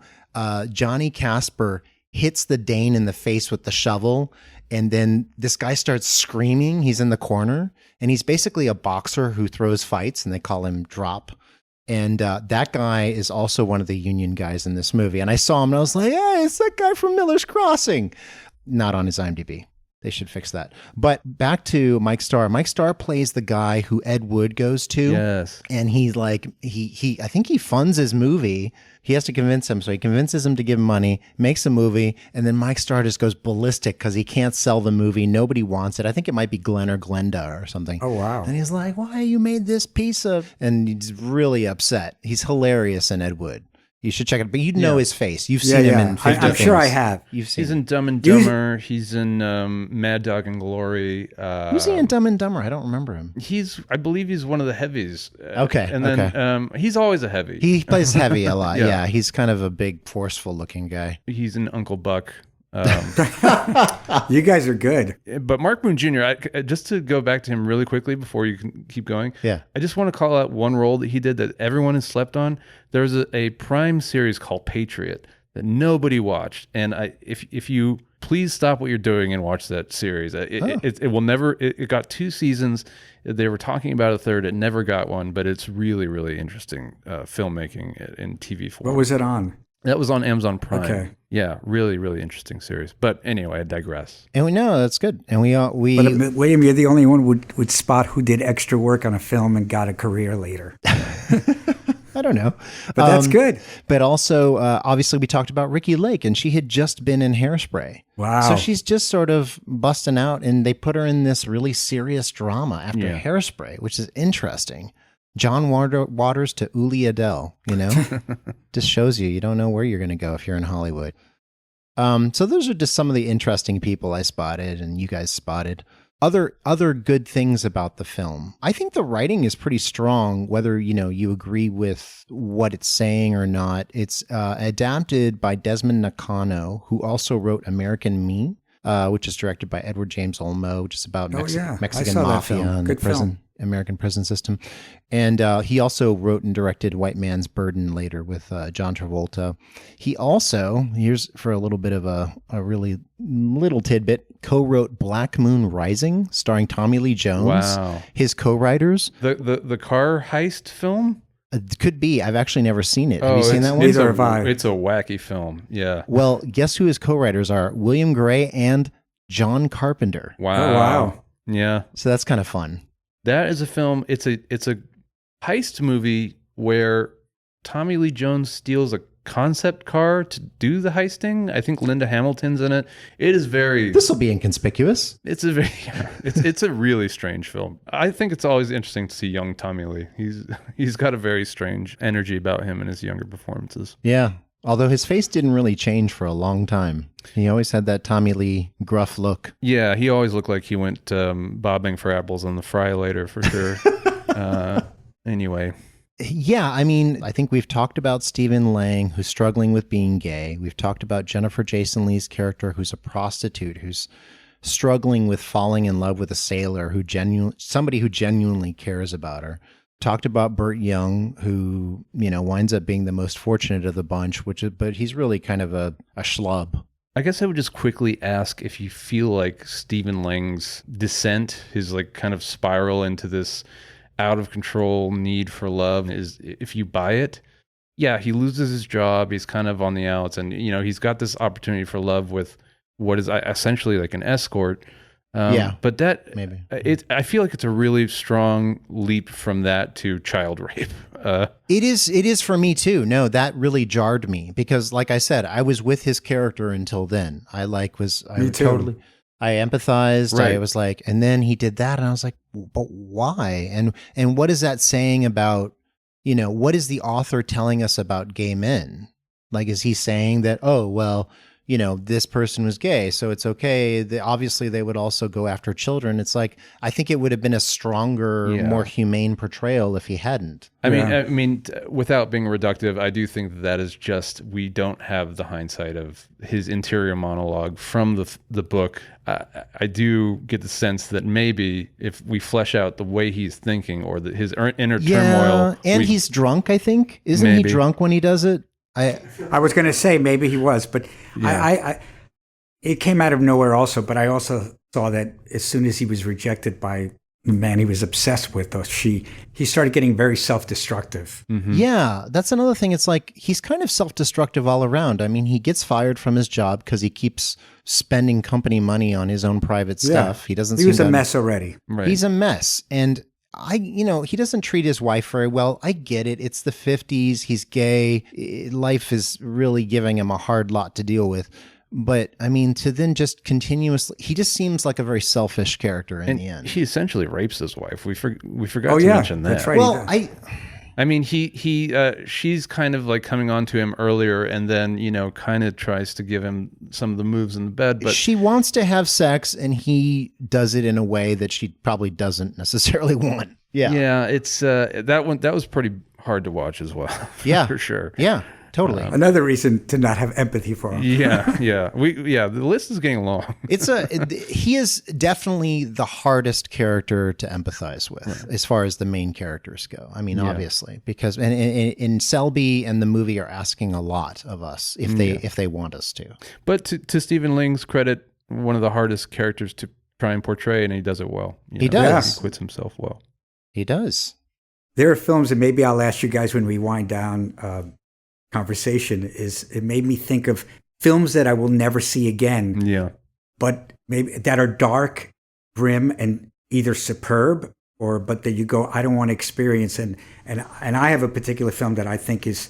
Johnny Casper hits the Dane in the face with the shovel, and then this guy starts screaming? He's in the corner, and he's basically a boxer who throws fights, and they call him Drop. And that guy is also one of the union guys in this movie. And I saw him and I was like, hey, it's that guy from Miller's Crossing. Not on his IMDb. They should fix that. But back to Mike Starr. Mike Starr plays the guy who Ed Wood goes to. Yes. And he's like, I think he funds his movie. He has to convince him. So he convinces him to give him money, makes a movie, and then Mike Starr just goes ballistic because he can't sell the movie. Nobody wants it. I think it might be Glenn or Glenda or something. Oh, wow. And he's like, why you made this piece of... And he's really upset. He's hilarious in Ed Wood. You should check it. But you know his face. You've Yeah, seen him yeah. in 50 I'm sure I have. You've seen He's him. in Dumb and Dumber. He's in Mad Dog and Glory. Who's he in Dumb and Dumber? I don't remember him. I believe he's one of the heavies. Okay, And then he's always a heavy. He plays heavy a lot. Yeah. Yeah, he's kind of a big, forceful looking guy. He's in Uncle Buck. You guys are good. But Mark Boone Jr., just to go back to him really quickly before you can keep going, Yeah. I just want to call out one role that he did that everyone has slept on. There's a Prime series called Patriot that nobody watched, and if you please stop what you're doing and watch that series. It will never. It got 2 seasons. They were talking about a third. It never got one, but it's really, really interesting filmmaking in TV form. What was it on? That was on Amazon Prime. Okay. Yeah, really, really interesting series. But anyway, I digress. And we know that's good. And But William, you're the only one would spot who did extra work on a film and got a career later. I don't know. But that's good. But also, obviously, we talked about Ricki Lake, and she had just been in Hairspray. Wow. So she's just sort of busting out, and they put her in this really serious drama after Hairspray, which is interesting. John Waters to Uli Edel, just shows you don't know where you're going to go if you're in Hollywood. So those are just some of the interesting people I spotted and you guys spotted. Other good things about the film. I think the writing is pretty strong, whether, you agree with what it's saying or not. It's adapted by Desmond Nakano, who also wrote American Me, which is directed by Edward James Olmo, which is about Mexican mafia and the prison. American prison system. And he also wrote and directed White Man's Burden later with John Travolta. He also, here's for a little bit of a really little tidbit, co-wrote Black Moon Rising, starring Tommy Lee Jones. Wow. His co-writers. The car heist film? Could be. I've actually never seen it. Have you seen that one? Neither have I. It's a wacky film. Yeah. Well, guess who his co-writers are? William Gray and John Carpenter. Wow. Oh, wow. Yeah. So that's kind of fun. That is a film. It's a heist movie where Tommy Lee Jones steals a concept car to do the heisting. I think Linda Hamilton's in it. It is very. This will be inconspicuous. It's a really strange film. I think it's always interesting to see young Tommy Lee. He's got a very strange energy about him in his younger performances. Yeah. Although his face didn't really change for a long time. He always had that Tommy Lee gruff look. Yeah, he always looked like he went bobbing for apples on the fry later for sure. Anyway. Yeah, I mean, I think we've talked about Stephen Lang, who's struggling with being gay. We've talked about Jennifer Jason Leigh's character, who's a prostitute, who's struggling with falling in love with a sailor, somebody who genuinely cares about her. Talked about Burt Young, who, winds up being the most fortunate of the bunch, but he's really kind of a schlub. I guess I would just quickly ask if you feel like Stephen Lang's descent, his kind of spiral into this out of control need for love, is if you buy it. Yeah, he loses his job. He's kind of on the outs, and he's got this opportunity for love with what is essentially like an escort. But that maybe I feel like it's a really strong leap from that to child rape. It is for me too. No, that really jarred me because, like I said, I was with his character until then. I empathized. Right. I was like, and then he did that, and I was like, but why? And what is that saying about? What is the author telling us about gay men? Like, is he saying that? Oh, well. This person was gay, so it's okay. Obviously, they would also go after children. It's like, I think it would have been a stronger, more humane portrayal if he hadn't. I mean, without being reductive, I do think that is just, we don't have the hindsight of his interior monologue from the book. I do get the sense that maybe if we flesh out the way he's thinking or his inner turmoil. And he's drunk, I think. Isn't he drunk when he does it? I was going to say maybe he was, but I it came out of nowhere also. But I also saw that as soon as he was rejected by the man he was obsessed with, he started getting very self-destructive. Mm-hmm. Yeah, that's another thing. It's like he's kind of self-destructive all around. I mean, he gets fired from his job because he keeps spending company money on his own private stuff. He doesn't. He was a mess already. Right. He's a mess, and he doesn't treat his wife very well. I get it. It's the 50s. He's gay. Life is really giving him a hard lot to deal with. But I mean, to then just continuously, he just seems like a very selfish character in the end. He essentially rapes his wife. We forgot to mention that. That's right. Well, I mean, she's kind of like coming on to him earlier, and then kind of tries to give him some of the moves in the bed. But she wants to have sex, and he does it in a way that she probably doesn't necessarily want. Yeah, yeah, it's that was pretty hard to watch as well. Yeah, for sure. Yeah. Totally. Another reason to not have empathy for him. Yeah. The list is getting long. He is definitely the hardest character to empathize with as far as the main characters go. I mean, obviously, because and Selby and the movie are asking a lot of us if they want us to. But to Stephen Ling's credit, one of the hardest characters to try and portray, and he does it well. He does. He quits himself well. He does. There are films, and maybe I'll ask you guys when we wind down conversation, it made me think of films that I will never see again. Yeah. But maybe that are dark, grim, and either superb, but that you go, I don't want to experience. And I have a particular film that I think is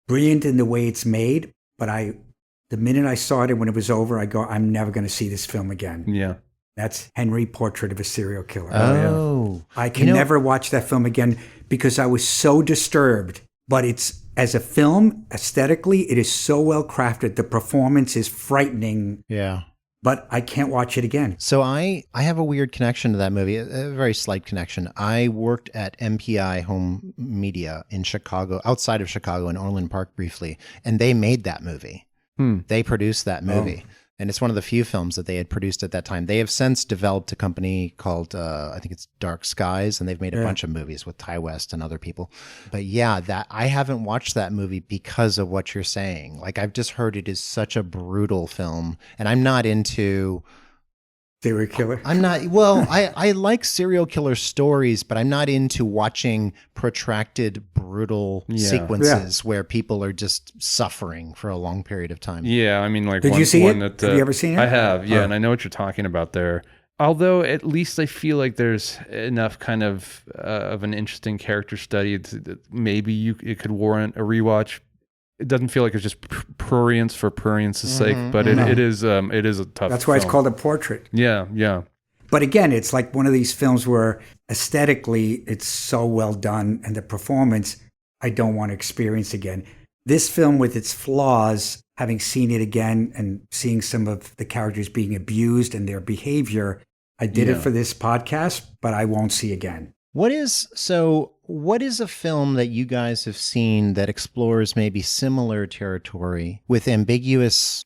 brilliant in the way it's made, but the minute I saw it and when it was over, I go, I'm never going to see this film again. Yeah. That's Henry, Portrait of a Serial Killer. Oh. I can never watch that film again because I was so disturbed. But as a film, aesthetically, it is so well crafted. The performance is frightening. Yeah. But I can't watch it again. So I have a weird connection to that movie, a very slight connection. I worked at MPI Home Media in Chicago, outside of Chicago in Orland Park briefly, and they made that movie. They produced that movie. And it's one of the few films that they had produced at that time. They have since developed a company called, I think it's Dark Skies, and they've made a bunch of movies with Ty West and other people. But yeah, that I haven't watched that movie because of what you're saying. Like, I've just heard it is such a brutal film, and I'm not into serial killer. I'm not. Well, I like serial killer stories, but I'm not into watching protracted, brutal sequences where people are just suffering for a long period of time. Yeah, I mean, like, did you see it? Have you ever seen it? I have. Yeah, and I know what you're talking about there. Although at least I feel like there's enough kind of an interesting character study that maybe it could warrant a rewatch. It doesn't feel like it's just prurience for prurience's sake, but it is a tough. That's why film. it's called a portrait. Yeah. But again, it's like one of these films where aesthetically it's so well done, and the performance I don't want to experience again. This film, with its flaws, having seen it again and seeing some of the characters being abused and their behavior, I did it for this podcast, but I won't see again. What is a film that you guys have seen that explores maybe similar territory with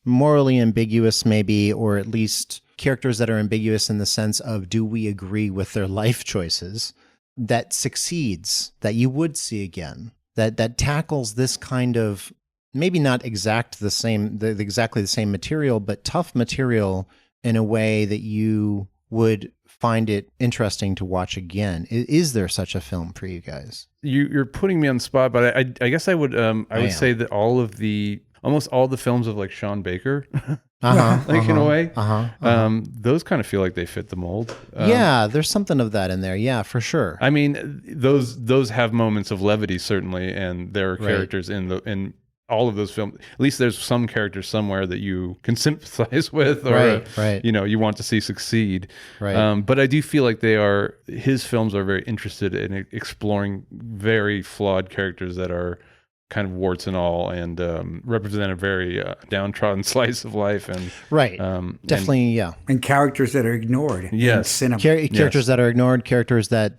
morally ambiguous maybe, or at least characters that are ambiguous in the sense of, do we agree with their life choices, that succeeds, that you would see again, that tackles this kind of, maybe not exactly the same material, but tough material in a way that you would find it interesting to watch again? Is there such a film for you guys? You're putting me on the spot, but I guess I would say that almost all the films of like Sean Baker, in a way, those kind of feel like they fit the mold. There's something of that in there. Yeah, for sure. I mean, those have moments of levity certainly, and there are characters in all of those films. At least there's some characters somewhere that you can sympathize with, or you want to see succeed. Right. But I do feel like his films are very interested in exploring very flawed characters that are kind of warts and all, and represent a very downtrodden slice of life. And definitely, and characters that are ignored. Yes, in cinema. Characters that are ignored, characters that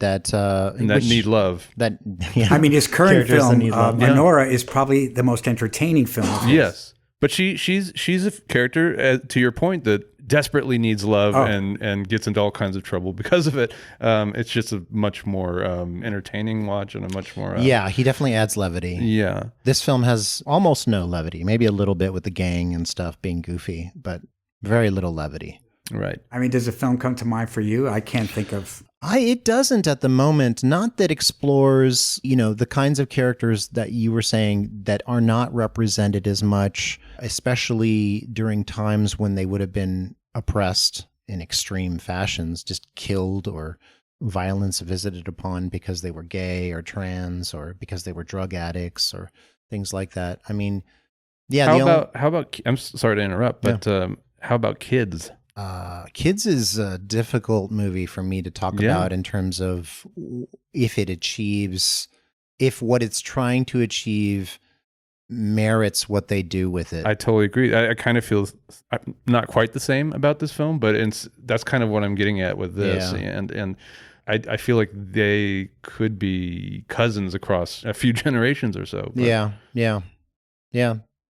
need love. I mean, his current film, Menorah, is probably the most entertaining film of his. Yes, but she's a character, to your point, that desperately needs love and gets into all kinds of trouble because of it. It's just a much more entertaining watch, and a much more... he definitely adds levity. Yeah. This film has almost no levity, maybe a little bit with the gang and stuff being goofy, but very little levity. Right. I mean, does a film come to mind for you? I can't think of... It doesn't at the moment. Not that explores, the kinds of characters that you were saying that are not represented as much, especially during times when they would have been oppressed in extreme fashions, just killed, or violence visited upon because they were gay or trans, or because they were drug addicts, or things like that. I mean, how about I'm sorry to interrupt, but how about Kids? Kids is a difficult movie for me to talk about in terms of if it achieves if what it's trying to achieve merits what they do with it. I totally agree. I kind of feel not quite the same about this film, but that's kind of what I'm getting at with this. Yeah. And I feel like they could be cousins across a few generations or so. But. Yeah.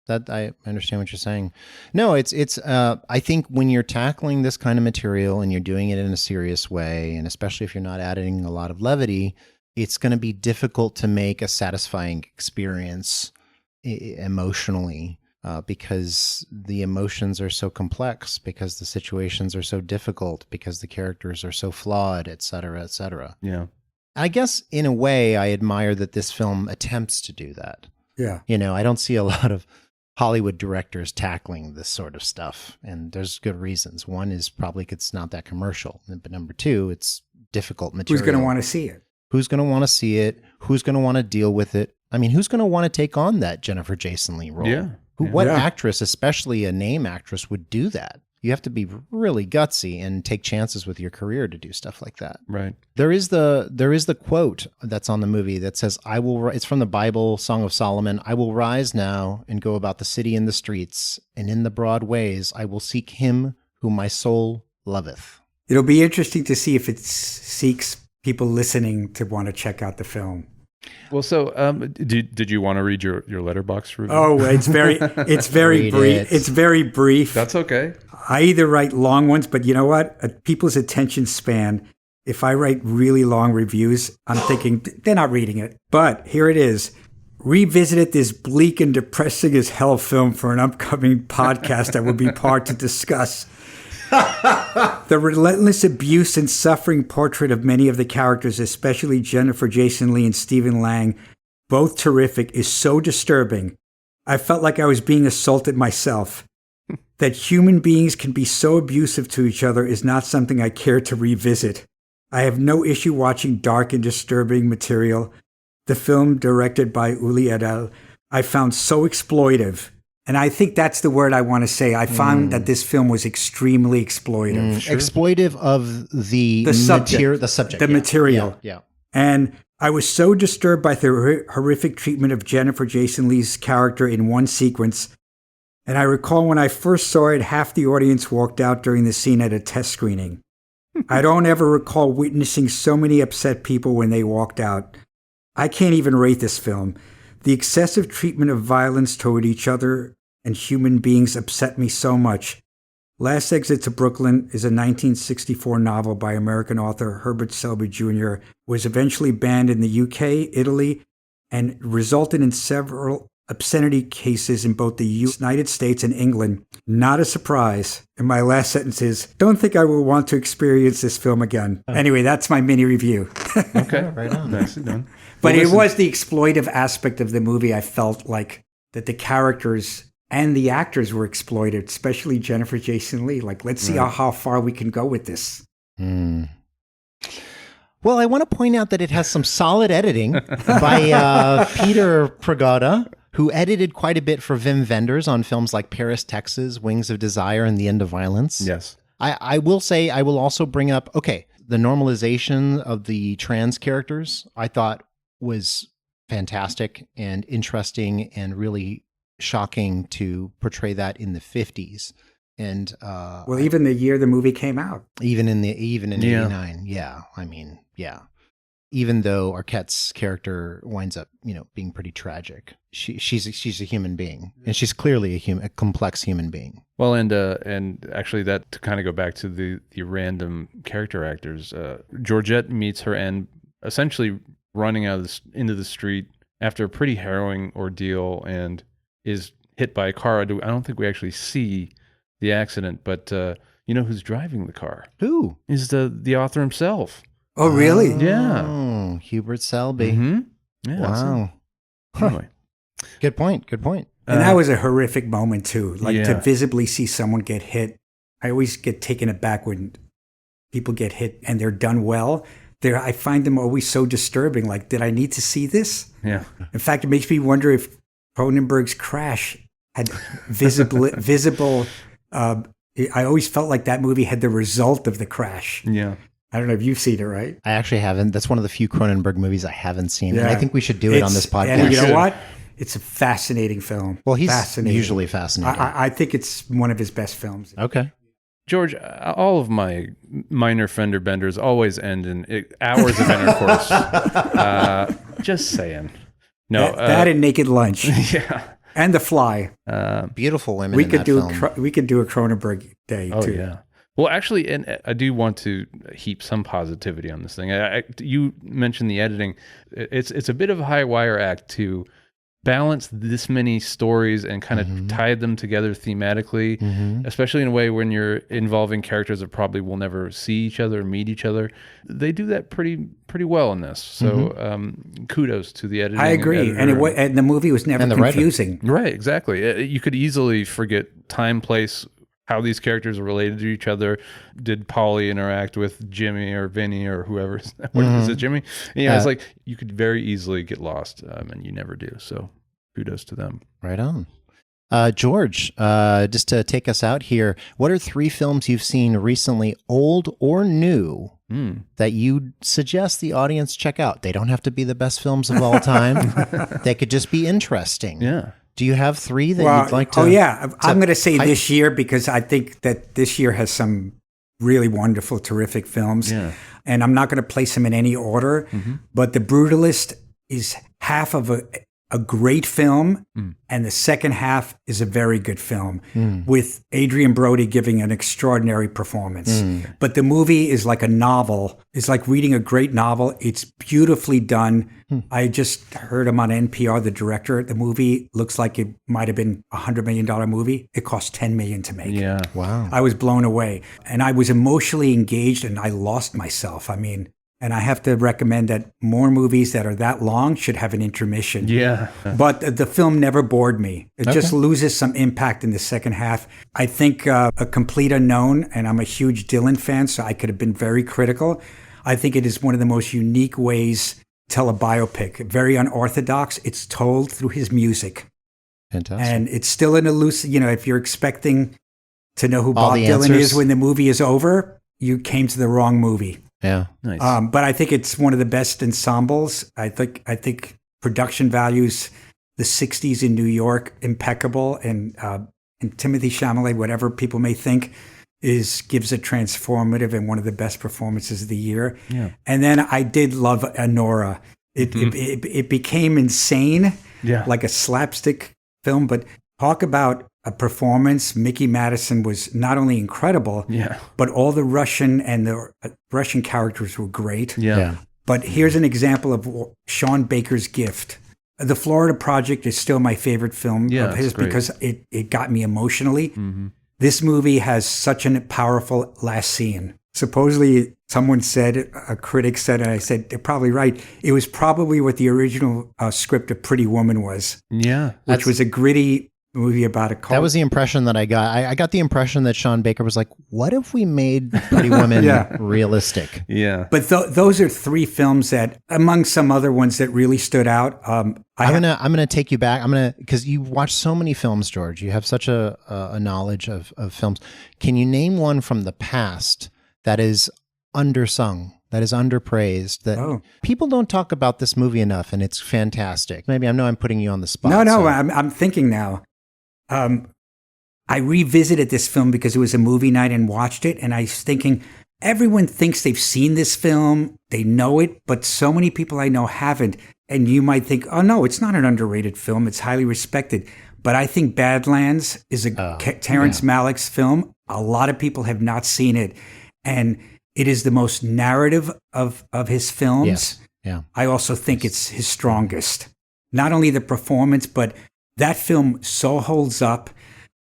That I understand what you're saying. No, it's I think when you're tackling this kind of material and you're doing it in a serious way, and especially if you're not adding a lot of levity, it's going to be difficult to make a satisfying experience emotionally, because the emotions are so complex, because the situations are so difficult, because the characters are so flawed, et cetera, et cetera. Yeah. I guess in a way I admire that this film attempts to do that. Yeah. I don't see a lot of Hollywood directors tackling this sort of stuff, and there's good reasons. One is probably it's not that commercial, but number two, it's difficult material. Who's going to want to see it? Who's going to want to see it? Who's going to want to deal with it? I mean, who's going to want to take on that Jennifer Jason Leigh role? Yeah. What actress, especially a name actress, would do that? You have to be really gutsy and take chances with your career to do stuff like that. Right. There is the quote that's on the movie that says, it's from the Bible, Song of Solomon. I will rise now and go about the city and the streets, and in the broad ways I will seek him whom my soul loveth. It'll be interesting to see if it seeks people listening to want to check out the film. Well, so did you want to read your letterbox review? Oh, it's very brief. It's very brief. That's okay. I either write long ones, but you know what? People's attention span, if I write really long reviews, I'm thinking they're not reading it. But here it is. Revisited this bleak and depressing as hell film for an upcoming podcast I will be part to discuss. The relentless abuse and suffering portrait of many of the characters, especially Jennifer Jason Leigh and Stephen Lang, both terrific, is so disturbing. I felt like I was being assaulted myself. That human beings can be so abusive to each other is not something I care to revisit. I have no issue watching dark and disturbing material. The film, directed by Uli Edel, I found so exploitive. And I think that's the word I want to say. I found that this film was extremely exploitive. Sure. Exploitive of the subject. The material. Yeah. And I was so disturbed by the horrific treatment of Jennifer Jason Leigh's character in one sequence. And I recall when I first saw it, half the audience walked out during the scene at a test screening. I don't ever recall witnessing so many upset people when they walked out. I can't even rate this film. The excessive treatment of violence toward each other and human beings upset me so much. Last Exit to Brooklyn is a 1964 novel by American author Hubert Selby Jr., was eventually banned in the UK, Italy, and resulted in several obscenity cases in both the United States and England. Not a surprise. And my last sentence is, don't think I will want to experience this film again. Anyway, that's my mini review. Okay. Right on. Nicely done. But it was the exploitive aspect of the movie. I felt like that the characters and the actors were exploited, especially Jennifer Jason Leigh. Like, let's see how far we can go with this. Well, I want to point out that it has some solid editing by Peter Pragada, who edited quite a bit for Wim Wenders on films like Paris, Texas, Wings of Desire, and The End of Violence. Yes. I will say, I will also bring up, the normalization of the trans characters, I thought was fantastic and interesting and really shocking to portray that in the 50s. And even the year the movie came out. Even in 89. Yeah. I mean, yeah. Even though Arquette's character winds up, being pretty tragic, she's a human being, and she's clearly a complex human being. Well, and actually, that to kind of go back to the random character actors, Georgette meets her end essentially running out into the street after a pretty harrowing ordeal, and is hit by a car. I don't think we actually see the accident, but you know who's driving the car? Who is the author himself? Oh, really? Yeah. Hubert Selby. Mm-hmm. Yeah, wow. Anyway. Good point. And that was a horrific moment, too. Like, to visibly see someone get hit. I always get taken aback when people get hit and they're done well. I find them always so disturbing. Like, did I need to see this? Yeah. In fact, it makes me wonder if Cronenberg's Crash had visible. I always felt like that movie had the result of the crash. Yeah. I don't know if you've seen it, right? I actually haven't. That's one of the few Cronenberg movies I haven't seen. Yeah. And I think we should do it on this podcast. And you know what? It's a fascinating film. Well, he's fascinating. usually fascinating. I think it's one of his best films. Okay. George, all of my minor fender benders always end in hours of intercourse. Just saying. No, that and Naked Lunch. Yeah. And The Fly. Beautiful women We in could that do film. we could do a Cronenberg day Oh, too. yeah. Well, actually, and I do want to heap some positivity on this thing. You mentioned the editing. It's a bit of a high wire act to balance this many stories and kind of tie them together thematically, especially in a way when you're involving characters that probably will never see each other or meet each other. They do that pretty well in this. So kudos to the editing. I agree. And the movie was never confusing. Right, exactly. You could easily forget time, place, how these characters are related to each other. Did Polly interact with Jimmy or Vinny or whoever? Is it Jimmy? Yeah, it's like you could very easily get lost, and you never do. So kudos to them. Right on. George, just to take us out here, what are 3 films you've seen recently, old or new, that you suggest the audience check out? They don't have to be the best films of all time. They could just be interesting. Yeah. Do you have 3 that you'd like to? Oh, yeah. I'm going to say this year because I think that this year has some really wonderful, terrific films. Yeah. And I'm not going to place them in any order, but The Brutalist is half of a great film, and the second half is a very good film with Adrian Brody giving an extraordinary performance. But the movie is like a novel. It's like reading a great novel. It's beautifully done. I just heard him on NPR, the director. The movie looks like it might have been a $100 million movie. It cost $10 million to make. Yeah. Wow. I was blown away. And I was emotionally engaged and I lost myself. I mean, and I have to recommend that more movies that are that long should have an intermission. Yeah. But the film never bored me. It just loses some impact in the second half. I think A Complete Unknown, and I'm a huge Dylan fan, so I could have been very critical. I think it is one of the most unique ways to tell a biopic. Very unorthodox. It's told through his music. Fantastic. And it's still an elusive, if you're expecting to know who All Bob the Dylan answers. is when the movie is over, you came to the wrong movie. Yeah. Nice. But I think it's one of the best ensembles. I think production values the 60s in New York impeccable, and Timothy Chalamet, whatever people may think, gives a transformative and one of the best performances of the year. Yeah. And then I did love Anora. It became insane, like a slapstick film, but talk about a performance. Mickey Madison was not only incredible, but all the Russian characters were great. Yeah. But here's an example of Sean Baker's gift. The Florida Project is still my favorite film of his because it got me emotionally. This movie has such a powerful last scene. Supposedly, someone said, a critic said, and I said, they're probably right. It was probably what the original script of Pretty Woman was. Yeah. Which was a gritty movie about a cult. That was the impression that I got. I got the impression that Sean Baker was like, what if we made Pretty Woman realistic? Yeah. But those are 3 films that, among some other ones that really stood out. I'm gonna take you back. Because you watch so many films, George. You have such a knowledge of films. Can you name one from the past that is undersung, that is underpraised, that people don't talk about this movie enough, and it's fantastic? Maybe I know I'm putting you on the spot. No, I'm thinking now. I revisited this film because it was a movie night and watched it, and I was thinking, everyone thinks they've seen this film, they know it, but so many people I know haven't. And you might think, oh no, it's not an underrated film, it's highly respected. But I think Badlands is Terrence Malick's film. A lot of people have not seen it, and it is the most narrative of his films. Yes. Yeah. I also think it's his strongest. Not only the performance, but that film so holds up,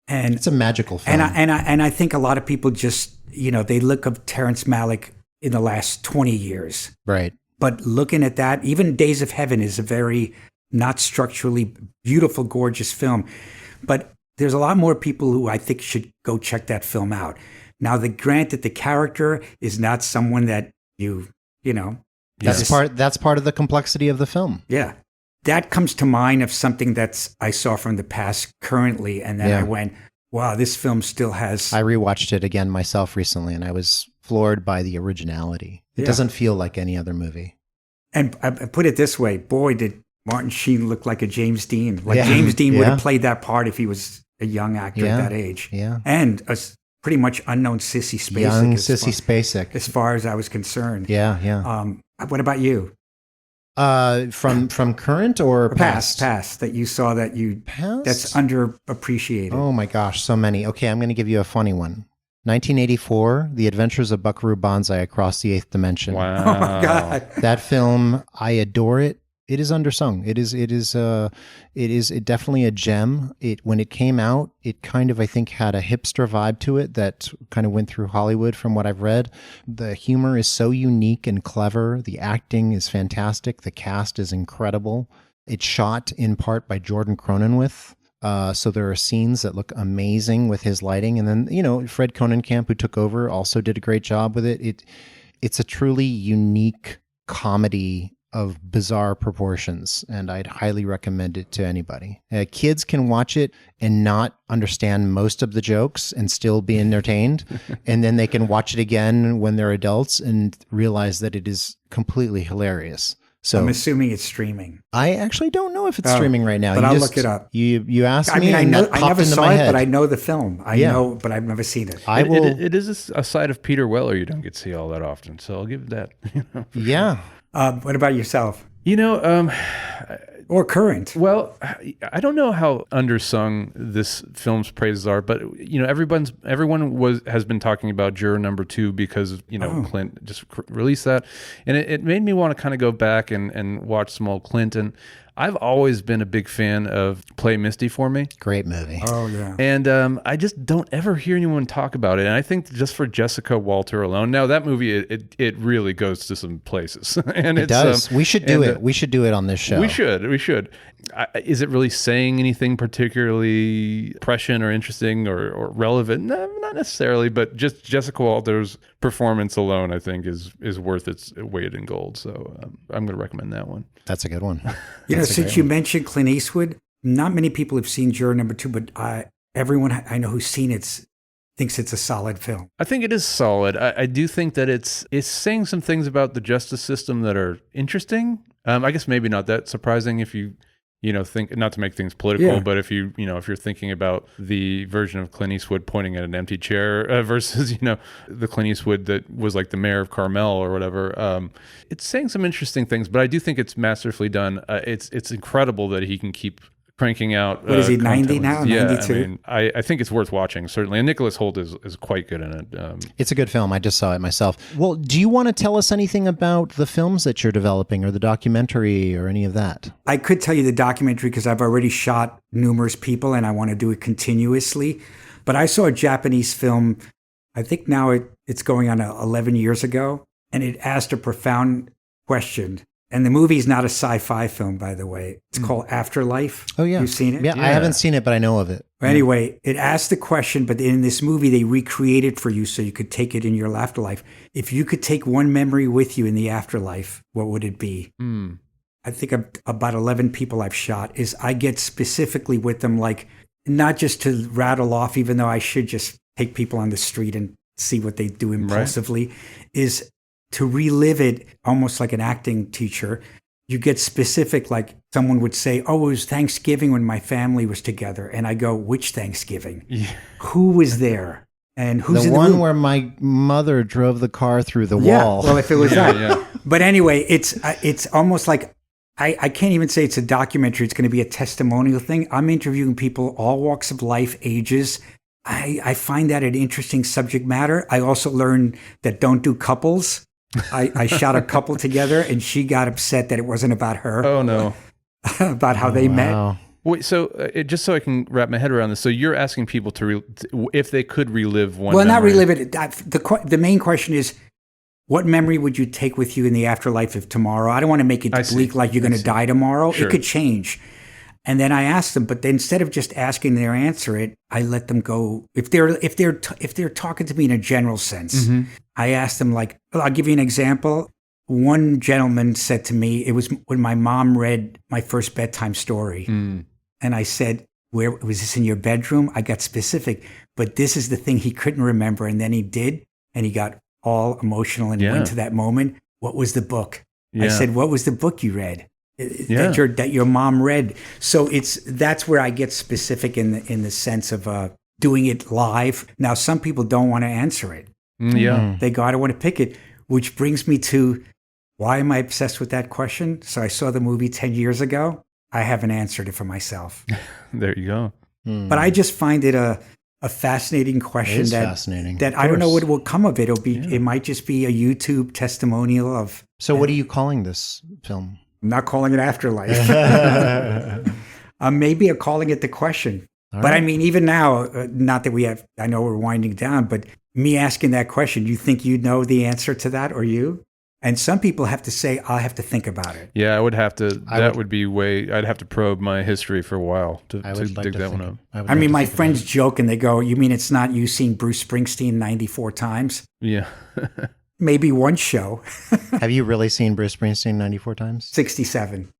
and it's a magical film. And I think a lot of people just, they look of Terrence Malick in the last 20 years. Right. But looking at that, even Days of Heaven is a very not structurally beautiful, gorgeous film. But there's a lot more people who I think should go check that film out. Now, granted, the character is not someone that That's part of the complexity of the film. Yeah. That comes to mind of something I saw from the past currently. And then I went, wow, this film still has... I rewatched it again myself recently, and I was floored by the originality. It doesn't feel like any other movie. And I put it this way, boy, did Martin Sheen look like a James Dean. James Dean would have played that part if he was a young actor at that age. Yeah. And a pretty much unknown Sissy Spacek. Young Sissy Spacek. As far as I was concerned. Yeah. What about you? From current or past? Past that you saw that that's underappreciated. Oh my gosh, so many. Okay, I'm going to give you a funny one. 1984, The Adventures of Buckaroo Banzai Across the Eighth Dimension. Wow. Oh my God. That film, I adore it. It is undersung. It is definitely a gem. When it came out, it kind of, I think, had a hipster vibe to it that kind of went through Hollywood from what I've read. The humor is so unique and clever. The acting is fantastic. The cast is incredible. It's shot in part by Jordan Cronenweth. So there are scenes that look amazing with his lighting. And then, Fred Conenkamp, who took over, also did a great job with it. It's a truly unique comedy of bizarre proportions, and I'd highly recommend it to anybody. Kids can watch it and not understand most of the jokes and still be entertained, and then they can watch it again when they're adults and realize that it is completely hilarious. So I'm assuming it's streaming. I actually don't know if it's streaming right now. But I'll look it up. You asked me, I never saw it, but I head. know the film. I know, but I've never seen it. It is a side of Peter Weller you don't get to see all that often, so I'll give it that. Yeah. What about yourself? Or current? Well, I don't know how undersung this film's praises are, but everyone has been talking about Juror Number 2 because Clint just released that, and it made me want to kind of go back and watch some old Clint. And I've always been a big fan of Play Misty for Me. Great movie. Oh, yeah. And I just don't ever hear anyone talk about it. And I think just for Jessica Walter alone, now that movie, it really goes to some places. And it does. We should do it. We should do it on this show. We should. Is it really saying anything particularly prescient or interesting or relevant? No, not necessarily, but just Jessica Walter's performance alone, I think, is worth its weight in gold. So I'm going to recommend that one. That's a good one. Since you mentioned Clint Eastwood, not many people have seen Juror Number 2, but everyone I know who's seen it thinks it's a solid film. I think it is solid. I do think that it's saying some things about the justice system that are interesting. I guess maybe not that surprising if you think, not to make things political, but if if you're thinking about the version of Clint Eastwood pointing at an empty chair versus, the Clint Eastwood that was like the mayor of Carmel or whatever, it's saying some interesting things, but I do think it's masterfully done. It's incredible that he can keep cranking out. What is he, 90 now? 92? I think it's worth watching, certainly. And Nicholas Hoult is quite good in it. It's a good film. I just saw it myself. Well, do you want to tell us anything about the films that you're developing or the documentary or any of that? I could tell you the documentary because I've already shot numerous people and I want to do it continuously. But I saw a Japanese film, I think now it's going on 11 years ago, and it asked a profound question. And the movie is not a sci-fi film, by the way. It's called Afterlife. Oh, yeah. You've seen it? Yeah, I haven't seen it, but I know of it. Anyway, it asked the question, but in this movie, they recreate it for you so you could take it in your afterlife. If you could take one memory with you in the afterlife, what would it be? I think about 11 people I've shot is I get specifically with them, like, not just to rattle off, even though I should just take people on the street and see what they do impulsively, is to relive it almost like an acting teacher. You get specific, like someone would say, it was Thanksgiving when my family was together. And I go, which Thanksgiving? Yeah. Who was there? And who's the in one the where my mother drove the car through the wall? Well, if it was that. Yeah. But anyway, it's almost like, I can't even say it's a documentary. It's going to be a testimonial thing. I'm interviewing people, all walks of life, ages. I find that an interesting subject matter. I also learned that don't do couples. I shot a couple together, and she got upset that it wasn't about her. Oh, no. About how they met. Wait, so just so I can wrap my head around this, so you're asking people if they could relive one Well, memory. not relive it. The main question is, what memory would you take with you in the afterlife of tomorrow? I don't want to make it bleak like you're going to die tomorrow. Sure. It could change. And then I asked them, but instead of just asking their answer, I let them go. If they're talking to me in a general sense, I asked them, like, I'll give you an example. One gentleman said to me, it was when my mom read my first bedtime story. And I said, where was this, in your bedroom? I got specific, but this is the thing he couldn't remember. And then he did, and he got all emotional and went to that moment. What was the book? I said, what was the book you read? That your mom read. So that's where I get specific in the sense of doing it live. Now, some people don't want to answer it. They gotta want to pick it, which brings me to why am I obsessed with that question? So I saw the movie 10 years ago. I haven't answered it for myself. There you go. But I just find it a fascinating question that I don't know what will come of it. It might just be a YouTube testimonial of. So what are you calling this film? I'm not calling it Afterlife. Maybe I'm calling it The Question. But I mean, even now, not that I know we're winding down, but me asking that question, you think you know the answer to that, or you? And some people have to say, I'll have to think about it. Yeah, I would have to. I'd have to probe my history for a while to dig that one up. I mean, my friends joke and they go, you mean it's not you seeing Bruce Springsteen 94 times? Yeah. Maybe one show. Have you really seen Bruce Springsteen 94 times? 67.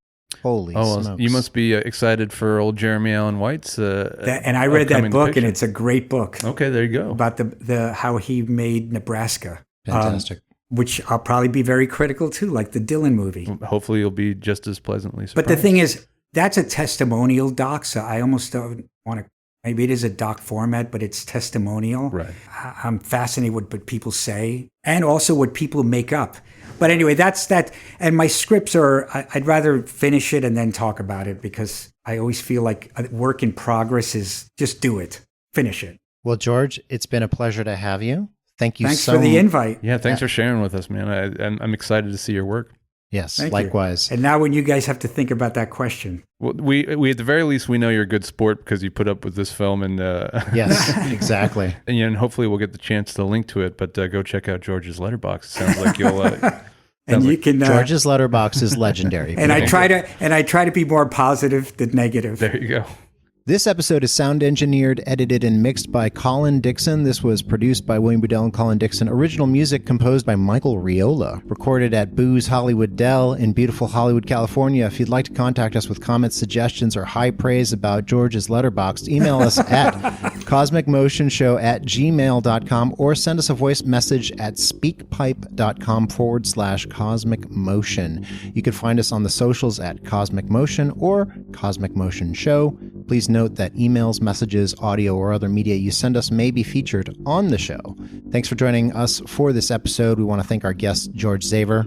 Holy smokes. You must be excited for old Jeremy Allen White's. And I read that book, and it's a great book. Okay, there you go. About the how he made Nebraska. Fantastic. Which I'll probably be very critical to, like the Dylan movie. Hopefully you'll be just as pleasantly surprised. But the thing is, that's a testimonial doc, so I almost don't want to, maybe it is a doc format, but it's testimonial. Right. I'm fascinated with what people say and also what people make up. But anyway, that's that. And my scripts I'd rather finish it and then talk about it, because I always feel like a work in progress is just do it, finish it. Well, George, it's been a pleasure to have you. Thanks for the invite. Yeah, thanks for sharing with us, man. I'm excited to see your work. Yes, Thank likewise. You. And now when you guys have to think about that question. Well, we at the very least, we know you're a good sport because you put up with this film. And yes, exactly. And hopefully we'll get the chance to link to it, but go check out George's Letterboxd. Sounds like you'll... and you can... George's Letterboxd is legendary. And I try to be more positive than negative. There you go. This episode is sound engineered, edited, and mixed by Colin Dixon. This was produced by William Budell and Colin Dixon. Original music composed by Michael Riola. Recorded at Boo's Hollywood Dell in beautiful Hollywood, California. If you'd like to contact us with comments, suggestions, or high praise about George's Letterboxd, email us at cosmicmotionshow@gmail.com or send us a voice message at speakpipe.com/Cosmic Motion. You can find us on the socials at Cosmic Motion or Cosmic Motion Show. Please note that emails, messages, audio, or other media you send us may be featured on the show. Thanks for joining us for this episode. We want to thank our guest, George Zaver.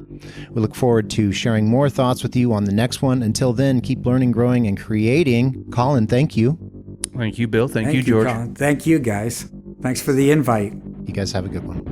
We look forward to sharing more thoughts with you on the next one. Until then, keep learning, growing, and creating. Colin, thank you. Thank you, Bill. Thank you, George. Colin. Thank you, guys. Thanks for the invite. You guys have a good one.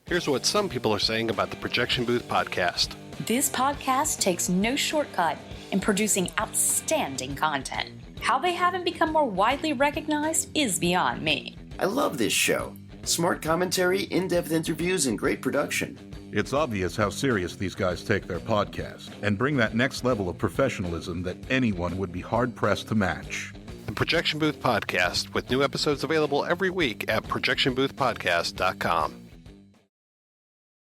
Here's what some people are saying about the Projection Booth podcast. This podcast takes no shortcut in producing outstanding content. How they haven't become more widely recognized is beyond me. I love this show. Smart commentary, in-depth interviews, and great production. It's obvious how serious these guys take their podcast and bring that next level of professionalism that anyone would be hard-pressed to match. The Projection Booth podcast, with new episodes available every week at projectionboothpodcast.com.